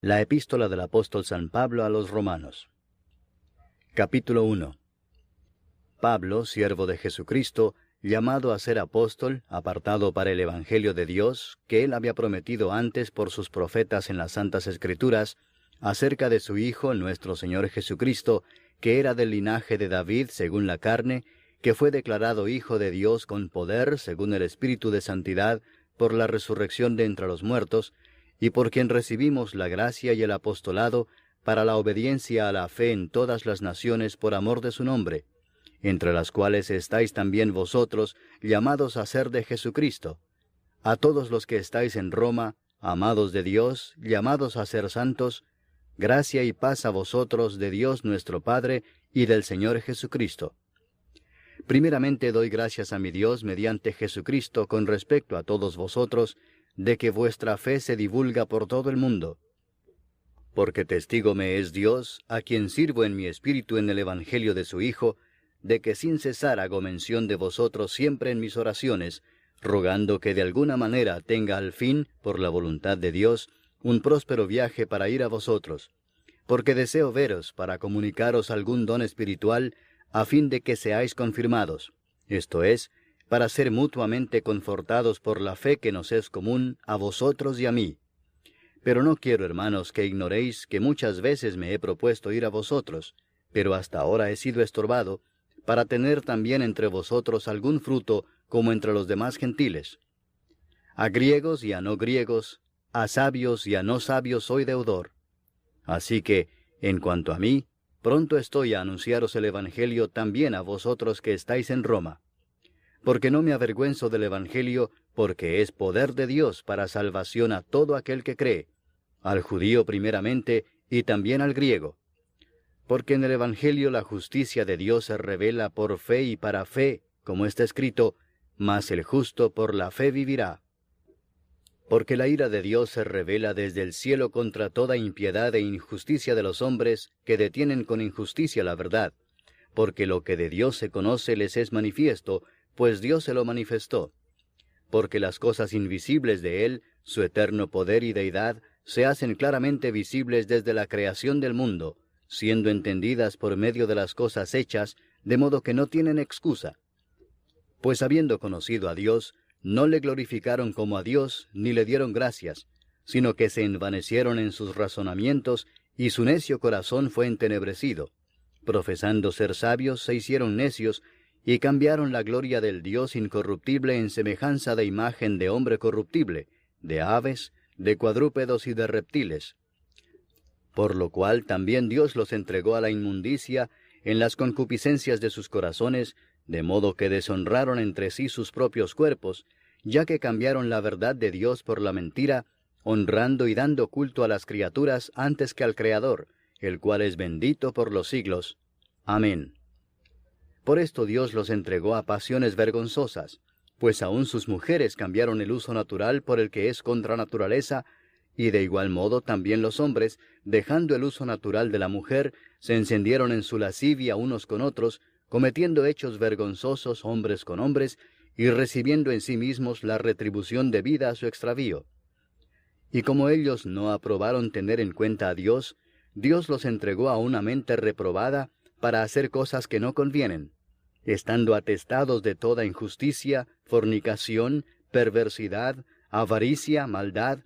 La epístola del apóstol San Pablo a los Romanos. Capítulo 1. Pablo, siervo de Jesucristo, llamado a ser apóstol, apartado para el Evangelio de Dios, que él había prometido antes por sus profetas en las Santas Escrituras, acerca de su Hijo, nuestro Señor Jesucristo, que era del linaje de David según la carne, que fue declarado Hijo de Dios con poder según el Espíritu de Santidad, por la resurrección de entre los muertos, y por quien recibimos la gracia y el apostolado para la obediencia a la fe en todas las naciones por amor de su nombre, entre las cuales estáis también vosotros, llamados a ser de Jesucristo. A todos los que estáis en Roma, amados de Dios, llamados a ser santos, gracia y paz a vosotros de Dios nuestro Padre y del Señor Jesucristo. Primeramente doy gracias a mi Dios mediante Jesucristo con respecto a todos vosotros, de que vuestra fe se divulga por todo el mundo. Porque testigo me es Dios, a quien sirvo en mi espíritu en el Evangelio de su Hijo, de que sin cesar hago mención de vosotros siempre en mis oraciones, rogando que de alguna manera tenga al fin, por la voluntad de Dios, un próspero viaje para ir a vosotros, porque deseo veros para comunicaros algún don espiritual, a fin de que seáis confirmados, esto es, para ser mutuamente confortados por la fe que nos es común a vosotros y a mí. Pero no quiero, hermanos, que ignoréis que muchas veces me he propuesto ir a vosotros, pero hasta ahora he sido estorbado, para tener también entre vosotros algún fruto como entre los demás gentiles. A griegos y a no griegos, a sabios y a no sabios soy deudor. Así que, en cuanto a mí, pronto estoy a anunciaros el Evangelio también a vosotros que estáis en Roma. Porque no me avergüenzo del Evangelio, porque es poder de Dios para salvación a todo aquel que cree, al judío primeramente y también al griego. Porque en el Evangelio la justicia de Dios se revela por fe y para fe, como está escrito, mas el justo por la fe vivirá. Porque la ira de Dios se revela desde el cielo contra toda impiedad e injusticia de los hombres que detienen con injusticia la verdad, porque lo que de Dios se conoce les es manifiesto, pues Dios se lo manifestó. Porque las cosas invisibles de Él, su eterno poder y deidad, se hacen claramente visibles desde la creación del mundo, siendo entendidas por medio de las cosas hechas, de modo que no tienen excusa. Pues habiendo conocido a Dios, no le glorificaron como a Dios, ni le dieron gracias, sino que se envanecieron en sus razonamientos, y su necio corazón fue entenebrecido. Profesando ser sabios, se hicieron necios, y cambiaron la gloria del Dios incorruptible en semejanza de imagen de hombre corruptible, de aves, de cuadrúpedos y de reptiles. Por lo cual también Dios los entregó a la inmundicia en las concupiscencias de sus corazones, de modo que deshonraron entre sí sus propios cuerpos, ya que cambiaron la verdad de Dios por la mentira, honrando y dando culto a las criaturas antes que al Creador, el cual es bendito por los siglos. Amén. Por esto Dios los entregó a pasiones vergonzosas, pues aun sus mujeres cambiaron el uso natural por el que es contra naturaleza, y de igual modo también los hombres, dejando el uso natural de la mujer, se encendieron en su lascivia unos con otros, cometiendo hechos vergonzosos hombres con hombres, y recibiendo en sí mismos la retribución debida a su extravío. Y como ellos no aprobaron tener en cuenta a Dios, Dios los entregó a una mente reprobada, para hacer cosas que no convienen, estando atestados de toda injusticia, fornicación, perversidad, avaricia, maldad,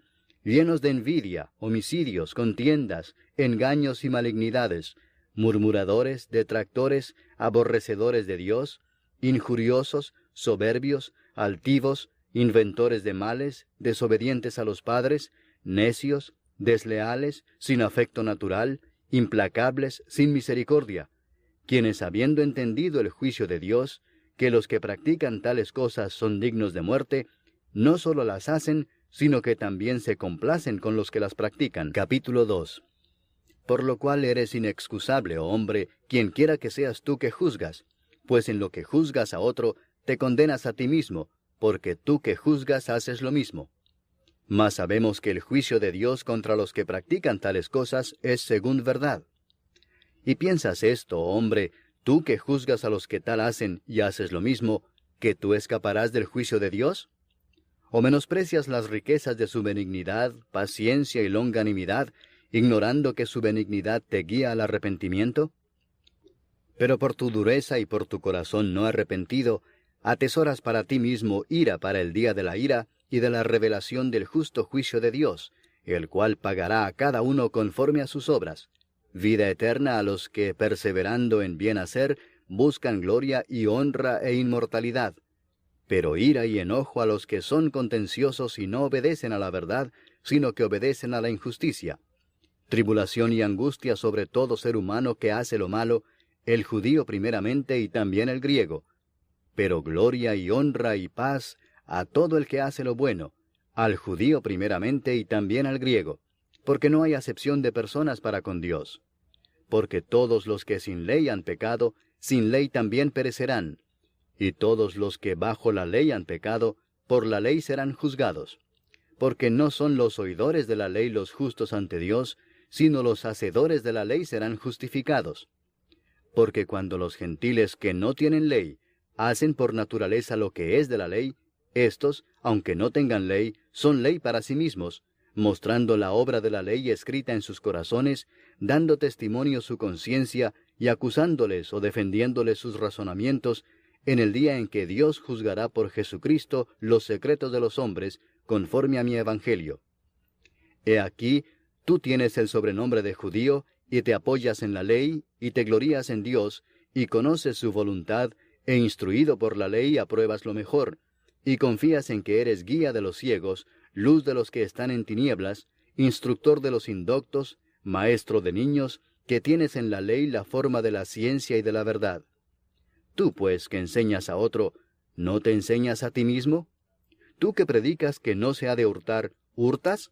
llenos de envidia, homicidios, contiendas, engaños y malignidades, murmuradores, detractores, aborrecedores de Dios, injuriosos, soberbios, altivos, inventores de males, desobedientes a los padres, necios, desleales, sin afecto natural, implacables, sin misericordia, quienes habiendo entendido el juicio de Dios, que los que practican tales cosas son dignos de muerte, no solo las hacen, sino que también se complacen con los que las practican. Capítulo 2. Por lo cual eres inexcusable, oh hombre, quien quiera que seas tú que juzgas, pues en lo que juzgas a otro, te condenas a ti mismo, porque tú que juzgas haces lo mismo. Mas sabemos que el juicio de Dios contra los que practican tales cosas es según verdad. ¿Y piensas esto, hombre, tú que juzgas a los que tal hacen y haces lo mismo, que tú escaparás del juicio de Dios? ¿O menosprecias las riquezas de su benignidad, paciencia y longanimidad, ignorando que su benignidad te guía al arrepentimiento? Pero por tu dureza y por tu corazón no arrepentido, atesoras para ti mismo ira para el día de la ira y de la revelación del justo juicio de Dios, el cual pagará a cada uno conforme a sus obras, vida eterna a los que, perseverando en bien hacer, buscan gloria y honra e inmortalidad, pero ira y enojo a los que son contenciosos y no obedecen a la verdad, sino que obedecen a la injusticia. Tribulación y angustia sobre todo ser humano que hace lo malo, el judío primeramente y también el griego. Pero gloria y honra y paz a todo el que hace lo bueno, al judío primeramente y también al griego, porque no hay acepción de personas para con Dios. Porque todos los que sin ley han pecado, sin ley también perecerán, y todos los que bajo la ley han pecado, por la ley serán juzgados. Porque no son los oidores de la ley los justos ante Dios, sino los hacedores de la ley serán justificados. Porque cuando los gentiles que no tienen ley hacen por naturaleza lo que es de la ley, éstos, aunque no tengan ley, son ley para sí mismos, mostrando la obra de la ley escrita en sus corazones, dando testimonio su conciencia y acusándoles o defendiéndoles sus razonamientos, en el día en que Dios juzgará por Jesucristo los secretos de los hombres, conforme a mi evangelio. He aquí, tú tienes el sobrenombre de judío, y te apoyas en la ley, y te glorías en Dios, y conoces su voluntad, e instruido por la ley apruebas lo mejor, y confías en que eres guía de los ciegos, luz de los que están en tinieblas, instructor de los indoctos, maestro de niños, que tienes en la ley la forma de la ciencia y de la verdad. Tú, pues, que enseñas a otro, ¿no te enseñas a ti mismo? Tú que predicas que no se ha de hurtar, ¿hurtas?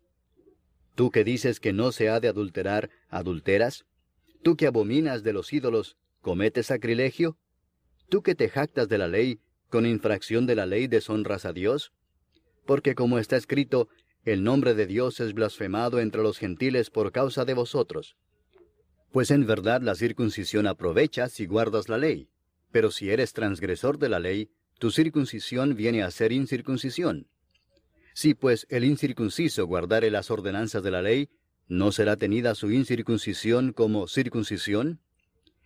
¿Tú que dices que no se ha de adulterar, adulteras? ¿Tú que abominas de los ídolos, cometes sacrilegio? ¿Tú que te jactas de la ley, con infracción de la ley deshonras a Dios? Porque como está escrito, el nombre de Dios es blasfemado entre los gentiles por causa de vosotros. Pues en verdad la circuncisión aprovecha si guardas la ley, pero si eres transgresor de la ley, tu circuncisión viene a ser incircuncisión. Si pues el incircunciso guardare las ordenanzas de la ley, ¿no será tenida su incircuncisión como circuncisión?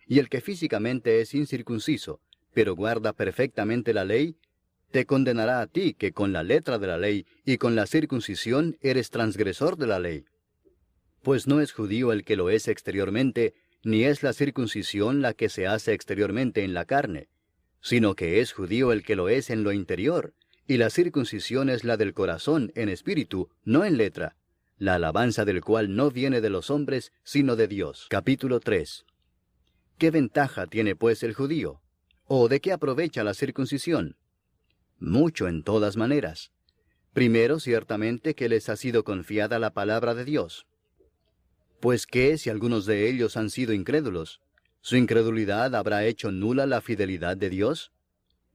Y el que físicamente es incircunciso, pero guarda perfectamente la ley, te condenará a ti que con la letra de la ley y con la circuncisión eres transgresor de la ley. Pues no es judío el que lo es exteriormente, ni es la circuncisión la que se hace exteriormente en la carne, sino que es judío el que lo es en lo interior, y la circuncisión es la del corazón en espíritu, no en letra, la alabanza del cual no viene de los hombres, sino de Dios. Capítulo 3. ¿Qué ventaja tiene pues el judío? ¿O de qué aprovecha la circuncisión? Mucho en todas maneras. Primero, ciertamente que les ha sido confiada la palabra de Dios. Pues ¿qué si algunos de ellos han sido incrédulos? ¿Su incredulidad habrá hecho nula la fidelidad de Dios?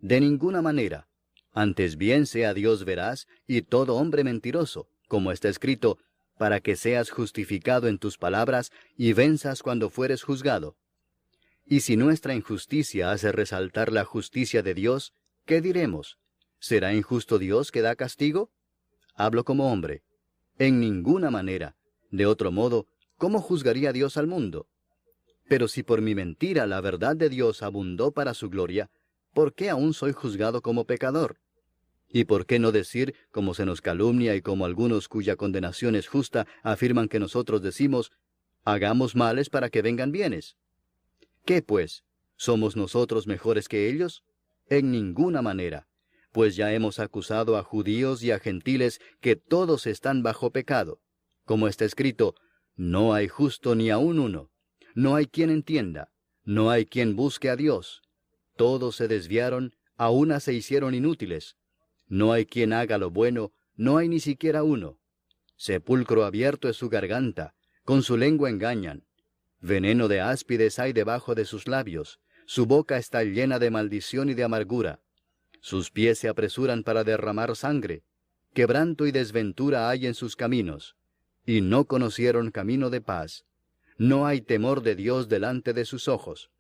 De ninguna manera. Antes bien sea Dios veraz y todo hombre mentiroso, como está escrito, para que seas justificado en tus palabras y venzas cuando fueres juzgado. Y si nuestra injusticia hace resaltar la justicia de Dios, ¿qué diremos? ¿Será injusto Dios que da castigo? Hablo como hombre. En ninguna manera. De otro modo, ¿cómo juzgaría Dios al mundo? Pero si por mi mentira la verdad de Dios abundó para su gloria, ¿por qué aún soy juzgado como pecador? ¿Y por qué no decir, como se nos calumnia y como algunos cuya condenación es justa afirman que nosotros decimos, hagamos males para que vengan bienes? ¿Qué pues? ¿Somos nosotros mejores que ellos? En ninguna manera, pues ya hemos acusado a judíos y a gentiles que todos están bajo pecado. Como está escrito, no hay justo ni aun uno, no hay quien entienda, no hay quien busque a Dios. Todos se desviaron, a una se hicieron inútiles. No hay quien haga lo bueno, no hay ni siquiera uno. Sepulcro abierto es su garganta, con su lengua engañan. Veneno de áspides hay debajo de sus labios, su boca está llena de maldición y de amargura. Sus pies se apresuran para derramar sangre, quebranto y desventura hay en sus caminos, y no conocieron camino de paz. No hay temor de Dios delante de sus ojos.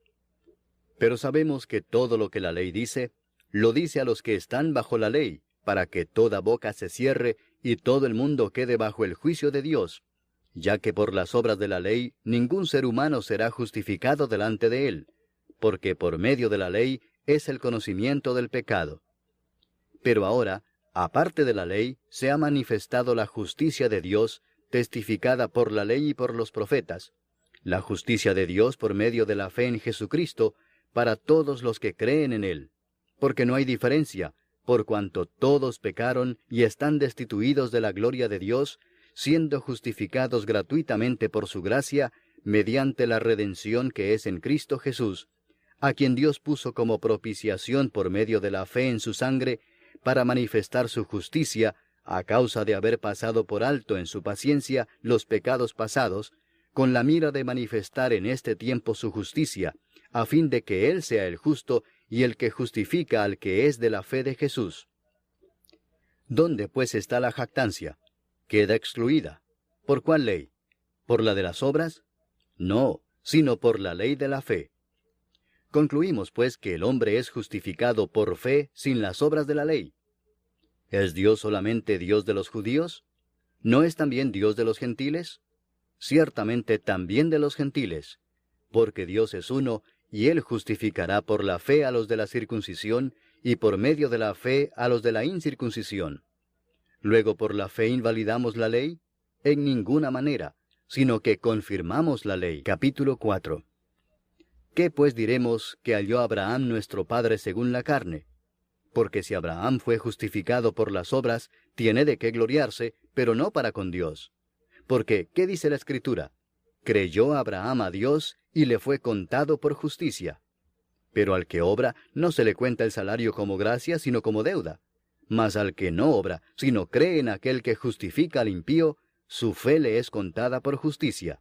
Pero sabemos que todo lo que la ley dice, lo dice a los que están bajo la ley, para que toda boca se cierre y todo el mundo quede bajo el juicio de Dios. ya que por las obras de la ley ningún ser humano será justificado delante de él, porque por medio de la ley es el conocimiento del pecado. Pero ahora, aparte de la ley, se ha manifestado la justicia de Dios, testificada por la ley y por los profetas, la justicia de Dios por medio de la fe en Jesucristo, para todos los que creen en Él, porque no hay diferencia, por cuanto todos pecaron y están destituidos de la gloria de Dios, siendo justificados gratuitamente por su gracia, mediante la redención que es en Cristo Jesús, a quien Dios puso como propiciación por medio de la fe en su sangre, para manifestar su justicia, a causa de haber pasado por alto en su paciencia los pecados pasados, con la mira de manifestar en este tiempo su justicia, a fin de que Él sea el justo y el que justifica al que es de la fe de Jesús. ¿Dónde pues está la jactancia? Queda excluida. ¿Por cuál ley? ¿Por la de las obras? No, sino por la ley de la fe. Concluimos pues que el hombre es justificado por fe sin las obras de la ley. ¿Es Dios solamente Dios de los judíos? ¿No es también Dios de los gentiles? Ciertamente también de los gentiles, porque Dios es uno, y Él justificará por la fe a los de la circuncisión, y por medio de la fe a los de la incircuncisión. Luego, ¿por la fe invalidamos la ley? En ninguna manera, sino que confirmamos la ley. Capítulo 4. ¿Qué pues diremos que halló Abraham nuestro padre según la carne? Porque si Abraham fue justificado por las obras, tiene de qué gloriarse, pero no para con Dios. Porque, ¿qué dice la Escritura? Creyó Abraham a Dios, y le fue contado por justicia. Pero al que obra, no se le cuenta el salario como gracia, sino como deuda. Mas al que no obra, sino cree en aquel que justifica al impío, su fe le es contada por justicia.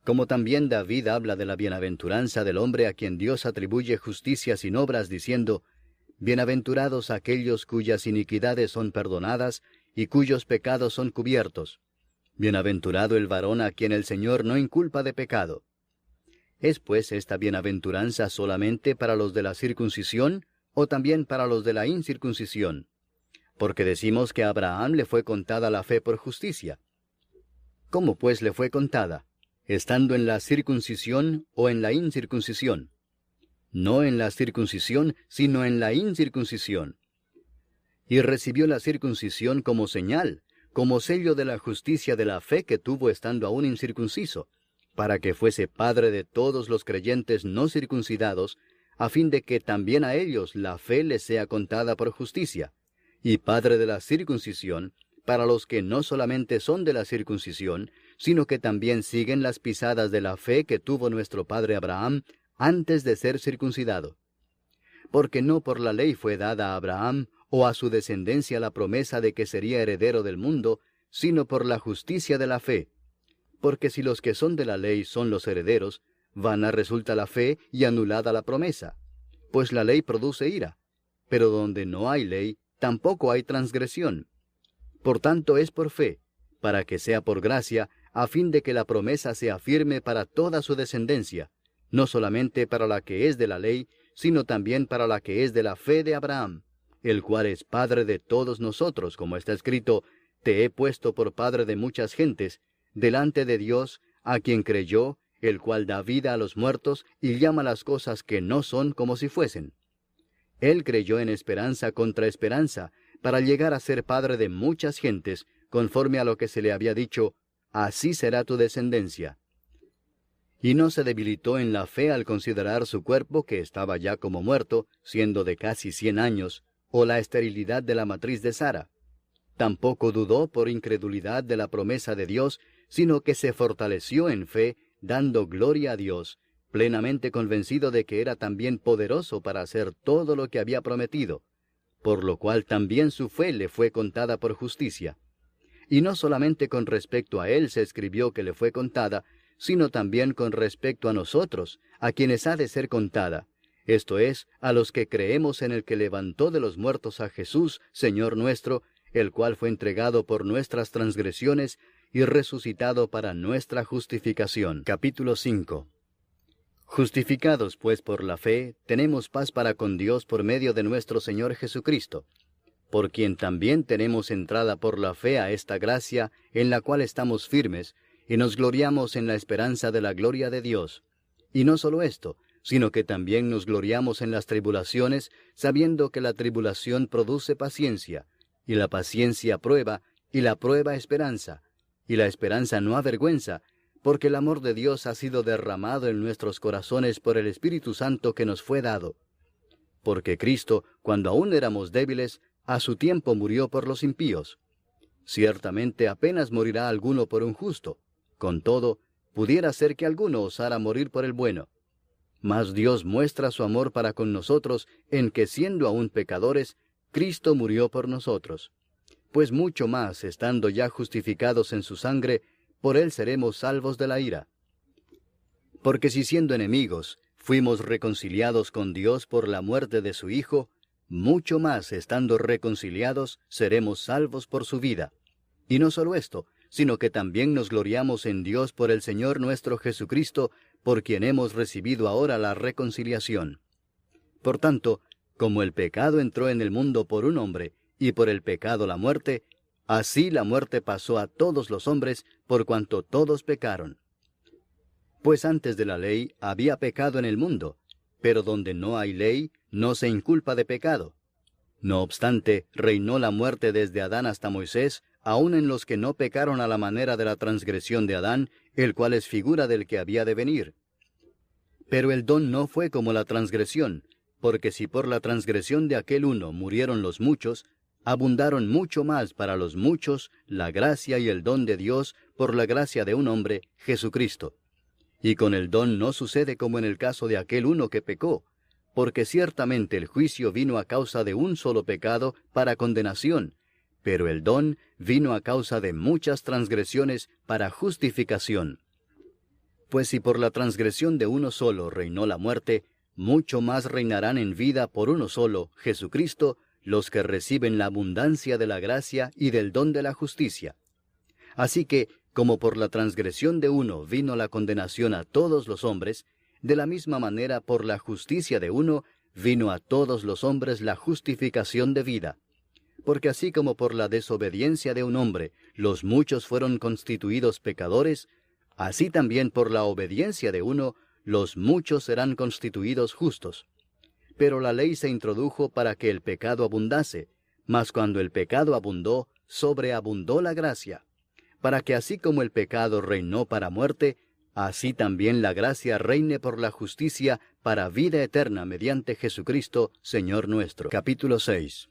Como también David habla de la bienaventuranza del hombre a quien Dios atribuye justicia sin obras, diciendo, «Bienaventurados aquellos cuyas iniquidades son perdonadas, y cuyos pecados son cubiertos. Bienaventurado el varón a quien el Señor no inculpa de pecado». ¿Es pues esta bienaventuranza solamente para los de la circuncisión, o también para los de la incircuncisión? Porque decimos que a Abraham le fue contada la fe por justicia. ¿Cómo pues le fue contada? ¿Estando en la circuncisión o en la incircuncisión? No en la circuncisión, sino en la incircuncisión. Y recibió la circuncisión como señal, como sello de la justicia de la fe que tuvo estando aún incircunciso, para que fuese padre de todos los creyentes no circuncidados, a fin de que también a ellos la fe les sea contada por justicia, y padre de la circuncisión, para los que no solamente son de la circuncisión, sino que también siguen las pisadas de la fe que tuvo nuestro padre Abraham antes de ser circuncidado. Porque no por la ley fue dada a Abraham o a su descendencia la promesa de que sería heredero del mundo, sino por la justicia de la fe. Porque si los que son de la ley son los herederos, vana resulta la fe y anulada la promesa. Pues la ley produce ira, pero donde no hay ley, tampoco hay transgresión. Por tanto es por fe, para que sea por gracia, a fin de que la promesa sea firme para toda su descendencia, no solamente para la que es de la ley, sino también para la que es de la fe de Abraham, el cual es padre de todos nosotros, como está escrito, «Te he puesto por padre de muchas gentes», delante de Dios, a quien creyó, el cual da vida a los muertos y llama las cosas que no son como si fuesen. Él creyó en esperanza contra esperanza, para llegar a ser padre de muchas gentes, conforme a lo que se le había dicho, «Así será tu descendencia». Y no se debilitó en la fe al considerar su cuerpo, que estaba ya como muerto, siendo de casi 100 años, o la esterilidad de la matriz de Sara. Tampoco dudó por incredulidad de la promesa de Dios, sino que se fortaleció en fe, dando gloria a Dios, plenamente convencido de que era también poderoso para hacer todo lo que había prometido, por lo cual también su fe le fue contada por justicia. Y no solamente con respecto a él se escribió que le fue contada, sino también con respecto a nosotros, a quienes ha de ser contada, esto es, a los que creemos en el que levantó de los muertos a Jesús, Señor nuestro, el cual fue entregado por nuestras transgresiones y resucitado para nuestra justificación. Capítulo 5. Justificados pues por la fe, tenemos paz para con Dios por medio de nuestro Señor Jesucristo, por quien también tenemos entrada por la fe a esta gracia en la cual estamos firmes, y nos gloriamos en la esperanza de la gloria de Dios. Y no solo esto, sino que también nos gloriamos en las tribulaciones, sabiendo que la tribulación produce paciencia, y la paciencia prueba, y la prueba esperanza, y la esperanza no avergüenza, porque el amor de Dios ha sido derramado en nuestros corazones por el Espíritu Santo que nos fue dado. Porque Cristo, cuando aún éramos débiles, a su tiempo murió por los impíos. Ciertamente apenas morirá alguno por un justo. Con todo, pudiera ser que alguno osara morir por el bueno. Mas Dios muestra su amor para con nosotros en que, siendo aún pecadores, Cristo murió por nosotros. Pues mucho más, estando ya justificados en su sangre, por él seremos salvos de la ira. Porque si siendo enemigos, fuimos reconciliados con Dios por la muerte de su Hijo, mucho más, estando reconciliados, seremos salvos por su vida. Y no solo esto, sino que también nos gloriamos en Dios por el Señor nuestro Jesucristo, por quien hemos recibido ahora la reconciliación. Por tanto, como el pecado entró en el mundo por un hombre, y por el pecado la muerte, así la muerte pasó a todos los hombres, por cuanto todos pecaron. Pues antes de la ley había pecado en el mundo, pero donde no hay ley, no se inculpa de pecado. No obstante, reinó la muerte desde Adán hasta Moisés, aun en los que no pecaron a la manera de la transgresión de Adán, el cual es figura del que había de venir. Pero el don no fue como la transgresión, porque si por la transgresión de aquel uno murieron los muchos, abundaron mucho más para los muchos la gracia y el don de Dios por la gracia de un hombre, Jesucristo. Y con el don no sucede como en el caso de aquel uno que pecó, porque ciertamente el juicio vino a causa de un solo pecado para condenación, pero el don vino a causa de muchas transgresiones para justificación. Pues si por la transgresión de uno solo reinó la muerte, mucho más reinarán en vida por uno solo, Jesucristo, los que reciben la abundancia de la gracia y del don de la justicia. Así que, como por la transgresión de uno vino la condenación a todos los hombres, de la misma manera por la justicia de uno vino a todos los hombres la justificación de vida. Porque así como por la desobediencia de un hombre los muchos fueron constituidos pecadores, así también por la obediencia de uno los muchos serán constituidos justos. Pero la ley se introdujo para que el pecado abundase, mas cuando el pecado abundó, sobreabundó la gracia, para que así como el pecado reinó para muerte, así también la gracia reine por la justicia para vida eterna mediante Jesucristo, Señor nuestro. Capítulo 6.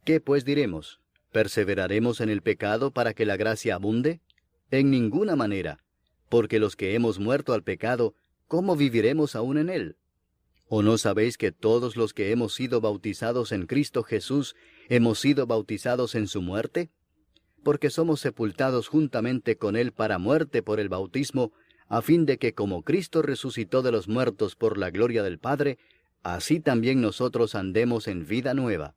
¿Qué pues diremos? ¿Perseveraremos en el pecado para que la gracia abunde? En ninguna manera, porque los que hemos muerto al pecado, ¿cómo viviremos aún en él? ¿O no sabéis que todos los que hemos sido bautizados en Cristo Jesús, hemos sido bautizados en su muerte? Porque somos sepultados juntamente con él para muerte por el bautismo, a fin de que como Cristo resucitó de los muertos por la gloria del Padre, así también nosotros andemos en vida nueva.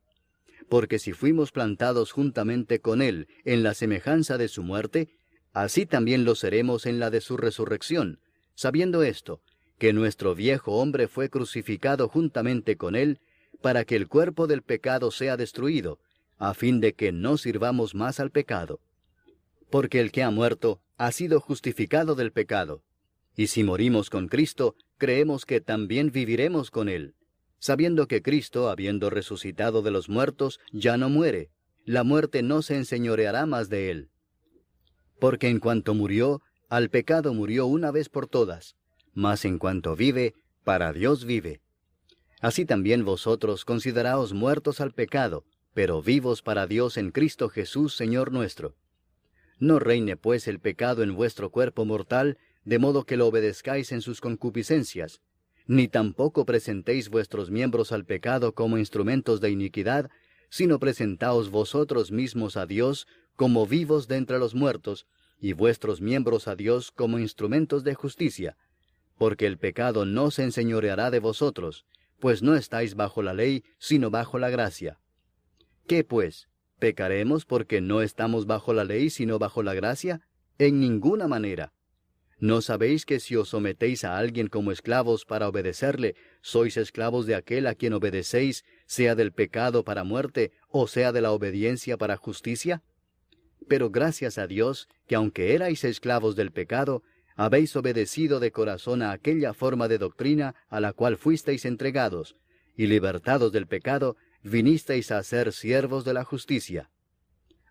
Porque si fuimos plantados juntamente con él en la semejanza de su muerte, así también lo seremos en la de su resurrección, sabiendo esto, que nuestro viejo hombre fue crucificado juntamente con él, para que el cuerpo del pecado sea destruido, a fin de que no sirvamos más al pecado. Porque el que ha muerto ha sido justificado del pecado. Y si morimos con Cristo, creemos que también viviremos con él, sabiendo que Cristo, habiendo resucitado de los muertos, ya no muere. La muerte no se enseñoreará más de él. Porque en cuanto murió, al pecado murió una vez por todas, mas en cuanto vive, para Dios vive. Así también vosotros consideraos muertos al pecado, pero vivos para Dios en Cristo Jesús, Señor nuestro. No reine pues el pecado en vuestro cuerpo mortal, de modo que lo obedezcáis en sus concupiscencias, ni tampoco presentéis vuestros miembros al pecado como instrumentos de iniquidad, sino presentaos vosotros mismos a Dios como vivos de entre los muertos, y vuestros miembros a Dios como instrumentos de justicia. Porque el pecado no se enseñoreará de vosotros, pues no estáis bajo la ley, sino bajo la gracia. ¿Qué pues? ¿Pecaremos porque no estamos bajo la ley, sino bajo la gracia? En ninguna manera. ¿No sabéis que si os sometéis a alguien como esclavos para obedecerle, sois esclavos de aquel a quien obedecéis, sea del pecado para muerte, o sea de la obediencia para justicia? Pero gracias a Dios, que aunque erais esclavos del pecado, habéis obedecido de corazón a aquella forma de doctrina a la cual fuisteis entregados, y libertados del pecado, vinisteis a ser siervos de la justicia.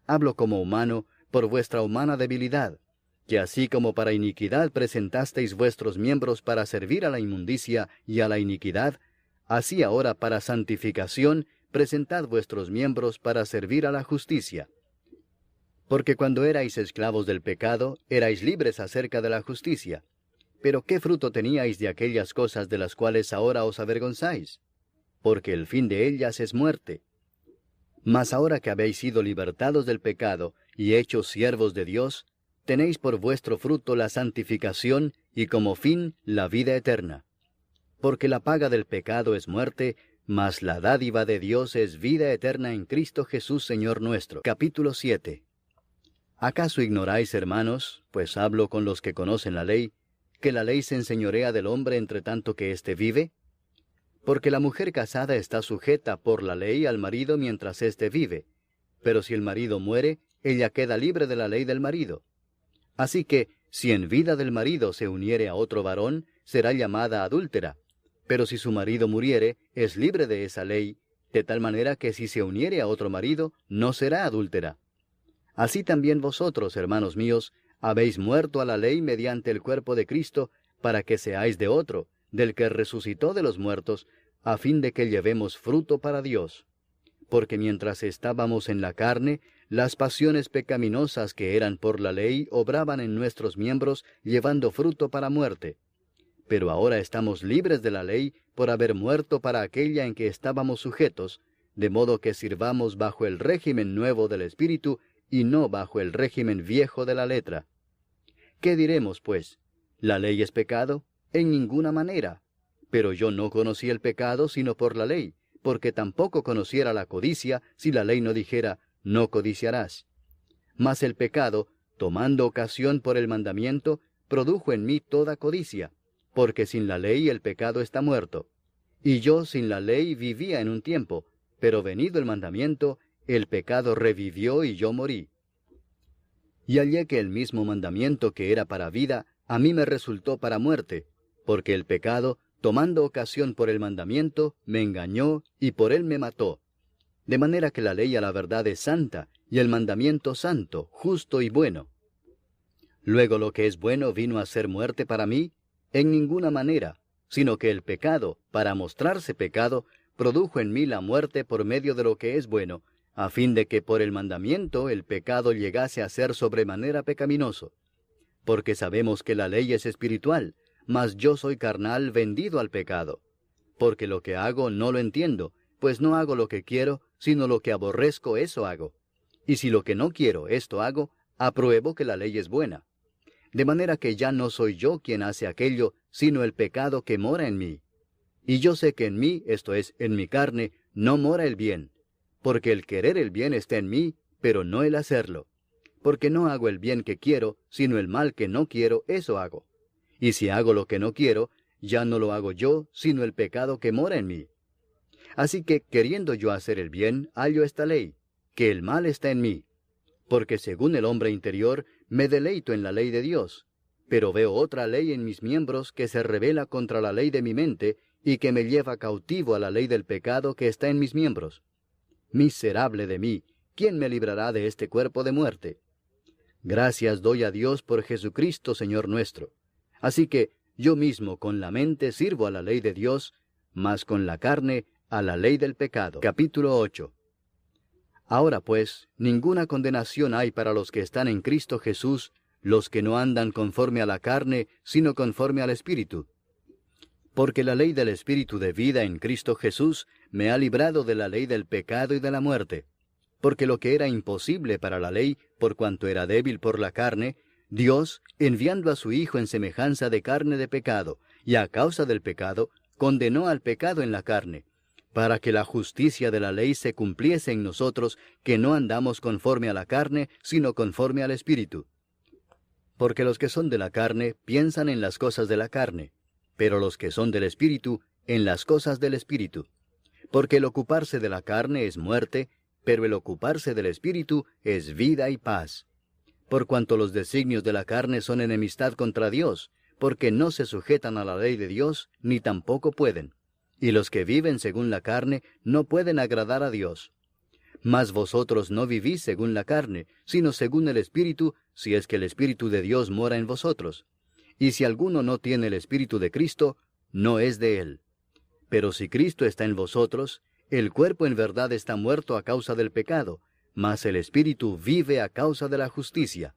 Hablo como humano, por vuestra humana debilidad, que así como para iniquidad presentasteis vuestros miembros para servir a la inmundicia y a la iniquidad, así ahora para santificación presentad vuestros miembros para servir a la justicia. Porque cuando erais esclavos del pecado, erais libres acerca de la justicia. Pero ¿qué fruto teníais de aquellas cosas de las cuales ahora os avergonzáis? Porque el fin de ellas es muerte. Mas ahora que habéis sido libertados del pecado y hechos siervos de Dios, tenéis por vuestro fruto la santificación y como fin la vida eterna. Porque la paga del pecado es muerte, mas la dádiva de Dios es vida eterna en Cristo Jesús Señor nuestro. Capítulo 7. ¿Acaso ignoráis, hermanos, pues hablo con los que conocen la ley, que la ley se enseñorea del hombre entre tanto que éste vive? Porque la mujer casada está sujeta por la ley al marido mientras éste vive, pero si el marido muere, ella queda libre de la ley del marido. Así que, si en vida del marido se uniere a otro varón, será llamada adúltera, pero si su marido muriere, es libre de esa ley, de tal manera que si se uniere a otro marido, no será adúltera. Así también vosotros, hermanos míos, habéis muerto a la ley mediante el cuerpo de Cristo, para que seáis de otro, del que resucitó de los muertos, a fin de que llevemos fruto para Dios. Porque mientras estábamos en la carne, las pasiones pecaminosas que eran por la ley obraban en nuestros miembros, llevando fruto para muerte. Pero ahora estamos libres de la ley por haber muerto para aquella en que estábamos sujetos, de modo que sirvamos bajo el régimen nuevo del Espíritu y no bajo el régimen viejo de la letra. ¿Qué diremos, pues? ¿La ley es pecado? En ninguna manera. Pero yo no conocí el pecado sino por la ley, porque tampoco conociera la codicia si la ley no dijera, no codiciarás. Mas el pecado, tomando ocasión por el mandamiento, produjo en mí toda codicia, porque sin la ley el pecado está muerto. Y yo sin la ley vivía en un tiempo, pero venido el mandamiento, el pecado revivió y yo morí. Y hallé que el mismo mandamiento que era para vida, a mí me resultó para muerte, porque el pecado, tomando ocasión por el mandamiento, me engañó y por él me mató. De manera que la ley a la verdad es santa, y el mandamiento santo, justo y bueno. Luego lo que es bueno vino a ser muerte para mí, en ninguna manera, sino que el pecado, para mostrarse pecado, produjo en mí la muerte por medio de lo que es bueno, a fin de que por el mandamiento el pecado llegase a ser sobremanera pecaminoso. Porque sabemos que la ley es espiritual, mas yo soy carnal vendido al pecado. Porque lo que hago no lo entiendo, pues no hago lo que quiero, sino lo que aborrezco eso hago. Y si lo que no quiero esto hago, apruebo que la ley es buena. De manera que ya no soy yo quien hace aquello, sino el pecado que mora en mí. Y yo sé que en mí, esto es, en mi carne, no mora el bien. Porque el querer el bien está en mí, pero no el hacerlo. Porque no hago el bien que quiero, sino el mal que no quiero, eso hago. Y si hago lo que no quiero, ya no lo hago yo, sino el pecado que mora en mí. Así que, queriendo yo hacer el bien, hallo esta ley, que el mal está en mí. Porque según el hombre interior, me deleito en la ley de Dios. Pero veo otra ley en mis miembros que se rebela contra la ley de mi mente, y que me lleva cautivo a la ley del pecado que está en mis miembros. Miserable de mí, ¿quién me librará de este cuerpo de muerte? Gracias doy a Dios por Jesucristo, Señor nuestro. Así que yo mismo con la mente sirvo a la ley de Dios, mas con la carne a la ley del pecado. Capítulo 8. Ahora pues, ninguna condenación hay para los que están en Cristo Jesús, los que no andan conforme a la carne, sino conforme al Espíritu. Porque la ley del Espíritu de vida en Cristo Jesús me ha librado de la ley del pecado y de la muerte. Porque lo que era imposible para la ley, por cuanto era débil por la carne, Dios, enviando a su Hijo en semejanza de carne de pecado, y a causa del pecado, condenó al pecado en la carne, para que la justicia de la ley se cumpliese en nosotros, que no andamos conforme a la carne, sino conforme al Espíritu. Porque los que son de la carne piensan en las cosas de la carne, pero los que son del Espíritu, en las cosas del Espíritu. Porque el ocuparse de la carne es muerte, pero el ocuparse del Espíritu es vida y paz. Por cuanto los designios de la carne son enemistad contra Dios, porque no se sujetan a la ley de Dios, ni tampoco pueden. Y los que viven según la carne no pueden agradar a Dios. Mas vosotros no vivís según la carne, sino según el Espíritu, si es que el Espíritu de Dios mora en vosotros. Y si alguno no tiene el Espíritu de Cristo, no es de él. Pero si Cristo está en vosotros, el cuerpo en verdad está muerto a causa del pecado, mas el Espíritu vive a causa de la justicia.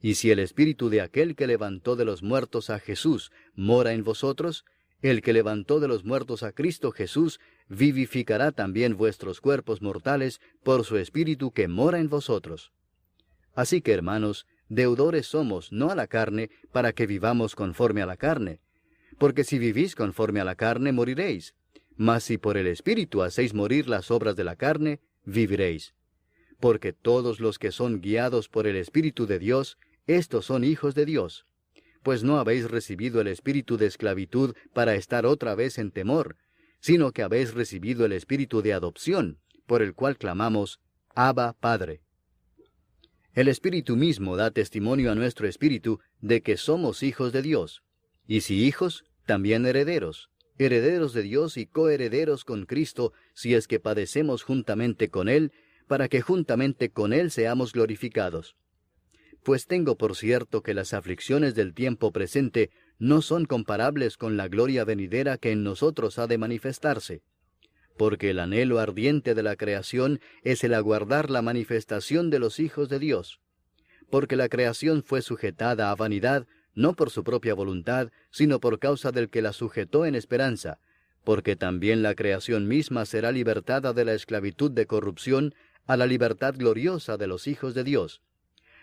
Y si el Espíritu de aquel que levantó de los muertos a Jesús mora en vosotros, el que levantó de los muertos a Cristo Jesús vivificará también vuestros cuerpos mortales por su Espíritu que mora en vosotros. Así que, hermanos, deudores somos, no a la carne, para que vivamos conforme a la carne. Porque si vivís conforme a la carne, moriréis. Mas si por el Espíritu hacéis morir las obras de la carne, viviréis. Porque todos los que son guiados por el Espíritu de Dios, estos son hijos de Dios. Pues no habéis recibido el espíritu de esclavitud para estar otra vez en temor, sino que habéis recibido el espíritu de adopción, por el cual clamamos, Abba, Padre. El Espíritu mismo da testimonio a nuestro espíritu de que somos hijos de Dios. Y si hijos, también herederos, herederos de Dios y coherederos con Cristo, si es que padecemos juntamente con Él, para que juntamente con Él seamos glorificados. Pues tengo por cierto que las aflicciones del tiempo presente no son comparables con la gloria venidera que en nosotros ha de manifestarse. Porque el anhelo ardiente de la creación es el aguardar la manifestación de los hijos de Dios. Porque la creación fue sujetada a vanidad, no por su propia voluntad, sino por causa del que la sujetó en esperanza, porque también la creación misma será libertada de la esclavitud de corrupción a la libertad gloriosa de los hijos de Dios.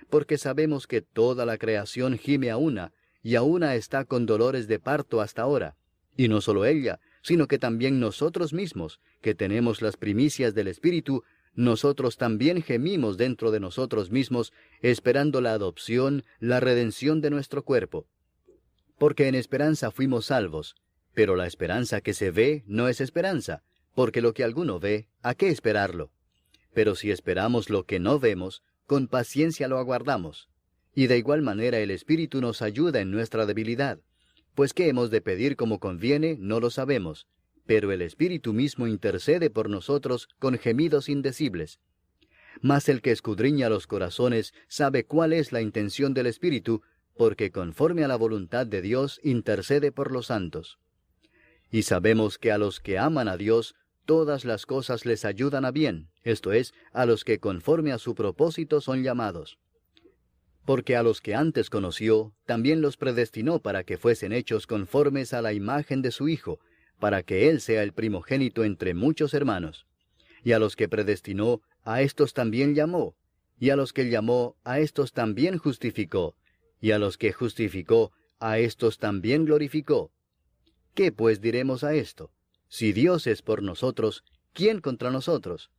Porque sabemos que toda la creación gime a una, y a una está con dolores de parto hasta ahora. Y no solo ella, sino que también nosotros mismos, que tenemos las primicias del Espíritu, nosotros también gemimos dentro de nosotros mismos, esperando la adopción, la redención de nuestro cuerpo. Porque en esperanza fuimos salvos, pero la esperanza que se ve no es esperanza, porque lo que alguno ve, ¿a qué esperarlo? Pero si esperamos lo que no vemos, con paciencia lo aguardamos. Y de igual manera el Espíritu nos ayuda en nuestra debilidad. Pues qué hemos de pedir como conviene, no lo sabemos. Pero el Espíritu mismo intercede por nosotros con gemidos indecibles. Mas el que escudriña los corazones sabe cuál es la intención del Espíritu, porque conforme a la voluntad de Dios intercede por los santos. Y sabemos que a los que aman a Dios, todas las cosas les ayudan a bien, esto es, a los que conforme a su propósito son llamados. Porque a los que antes conoció, también los predestinó para que fuesen hechos conformes a la imagen de su Hijo, para que Él sea el primogénito entre muchos hermanos. Y a los que predestinó, a éstos también llamó, y a los que llamó, a éstos también justificó, y a los que justificó, a éstos también glorificó. ¿Qué pues diremos a esto? Si Dios es por nosotros, ¿quién contra nosotros?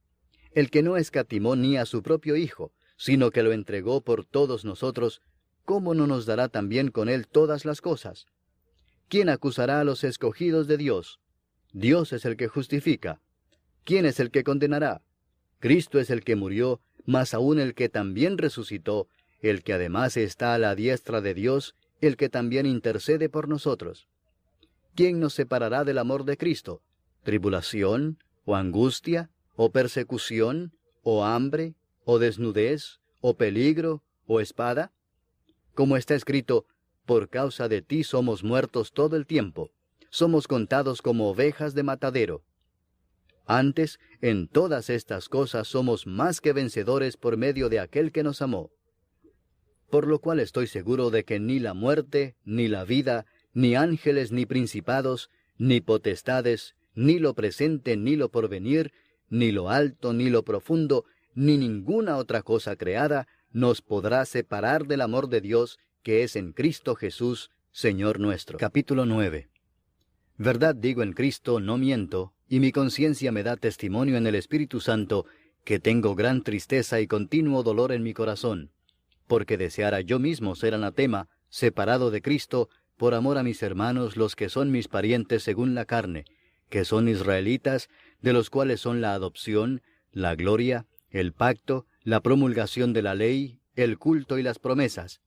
El que no escatimó ni a su propio Hijo, sino que lo entregó por todos nosotros, ¿cómo no nos dará también con Él todas las cosas? ¿Quién acusará a los escogidos de Dios? Dios es el que justifica. ¿Quién es el que condenará? Cristo es el que murió, mas aún el que también resucitó, el que además está a la diestra de Dios, el que también intercede por nosotros. ¿Quién nos separará del amor de Cristo? ¿Tribulación, o angustia, o persecución, o hambre, o desnudez, o peligro, o espada? Como está escrito, por causa de ti somos muertos todo el tiempo, somos contados como ovejas de matadero. Antes, en todas estas cosas somos más que vencedores por medio de aquel que nos amó. Por lo cual estoy seguro de que ni la muerte, ni la vida, ni ángeles, ni principados, ni potestades, ni lo presente, ni lo porvenir, ni lo alto, ni lo profundo, ni ninguna otra cosa creada, nos podrá separar del amor de Dios, que es en Cristo Jesús, Señor nuestro. Capítulo 9. Verdad digo en Cristo, no miento, y mi conciencia me da testimonio en el Espíritu Santo, que tengo gran tristeza y continuo dolor en mi corazón, porque deseara yo mismo ser anatema, separado de Cristo, por amor a mis hermanos los que son mis parientes según la carne, que son israelitas, de los cuales son la adopción, la gloria, el pacto, la promulgación de la ley, el culto y las promesas,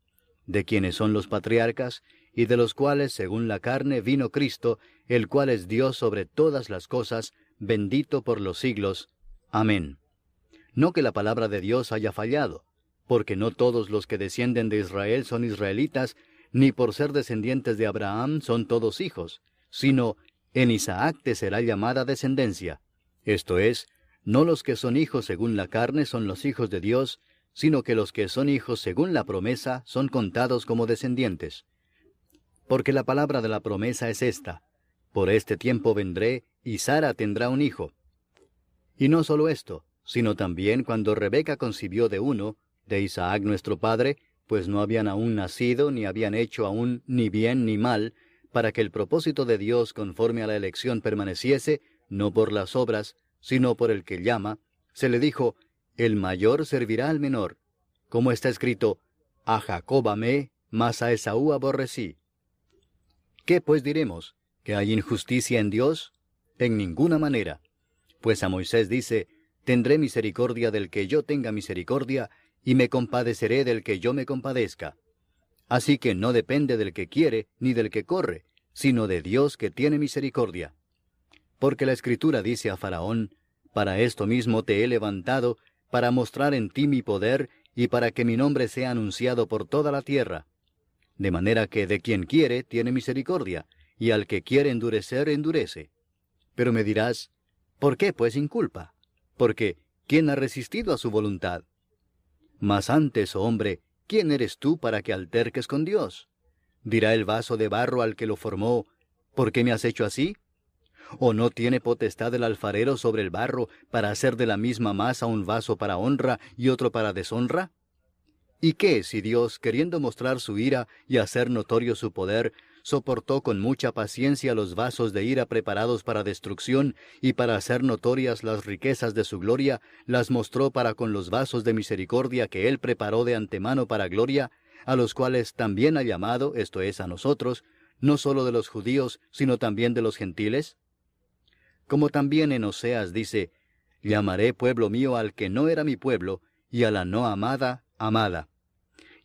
de quienes son los patriarcas, y de los cuales, según la carne, vino Cristo, el cual es Dios sobre todas las cosas, bendito por los siglos. Amén. No que la palabra de Dios haya fallado, porque no todos los que descienden de Israel son israelitas, ni por ser descendientes de Abraham son todos hijos, sino en Isaac te será llamada descendencia. Esto es, no los que son hijos según la carne son los hijos de Dios, sino que los que son hijos según la promesa son contados como descendientes. Porque la palabra de la promesa es esta: por este tiempo vendré, y Sara tendrá un hijo. Y no solo esto, sino también cuando Rebeca concibió de uno, de Isaac nuestro padre, pues no habían aún nacido, ni habían hecho aún ni bien ni mal, para que el propósito de Dios conforme a la elección permaneciese, no por las obras, sino por el que llama, se le dijo: el mayor servirá al menor. Como está escrito: a Jacob amé, mas a Esaú aborrecí. ¿Qué pues diremos? ¿Que hay injusticia en Dios? En ninguna manera. Pues a Moisés dice: tendré misericordia del que yo tenga misericordia, y me compadeceré del que yo me compadezca. Así que no depende del que quiere, ni del que corre, sino de Dios que tiene misericordia. Porque la Escritura dice a Faraón: para esto mismo te he levantado, para mostrar en ti mi poder, y para que mi nombre sea anunciado por toda la tierra. De manera que de quien quiere tiene misericordia, y al que quiere endurecer, endurece. Pero me dirás: ¿por qué pues inculpa? Porque ¿quién ha resistido a su voluntad? Mas antes, oh hombre, ¿quién eres tú para que alterques con Dios? Dirá el vaso de barro al que lo formó: ¿por qué me has hecho así? ¿O no tiene potestad el alfarero sobre el barro para hacer de la misma masa un vaso para honra y otro para deshonra? ¿Y qué si Dios, queriendo mostrar su ira y hacer notorio su poder, soportó con mucha paciencia los vasos de ira preparados para destrucción, y para hacer notorias las riquezas de su gloria, las mostró para con los vasos de misericordia que Él preparó de antemano para gloria, a los cuales también ha llamado, esto es, a nosotros, no solo de los judíos, sino también de los gentiles? Como también en Oseas dice: llamaré pueblo mío al que no era mi pueblo, y a la no amada, amada.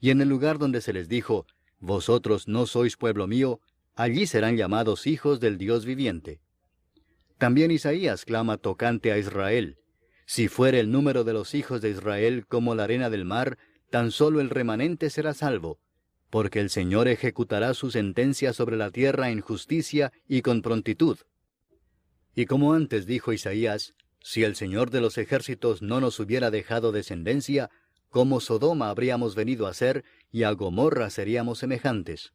Y en el lugar donde se les dijo: vosotros no sois pueblo mío, allí serán llamados hijos del Dios viviente. También Isaías clama tocante a Israel: si fuere el número de los hijos de Israel como la arena del mar, tan solo el remanente será salvo, porque el Señor ejecutará su sentencia sobre la tierra en justicia y con prontitud. Y como antes dijo Isaías: si el Señor de los ejércitos no nos hubiera dejado descendencia, como Sodoma habríamos venido a ser, y a Gomorra seríamos semejantes.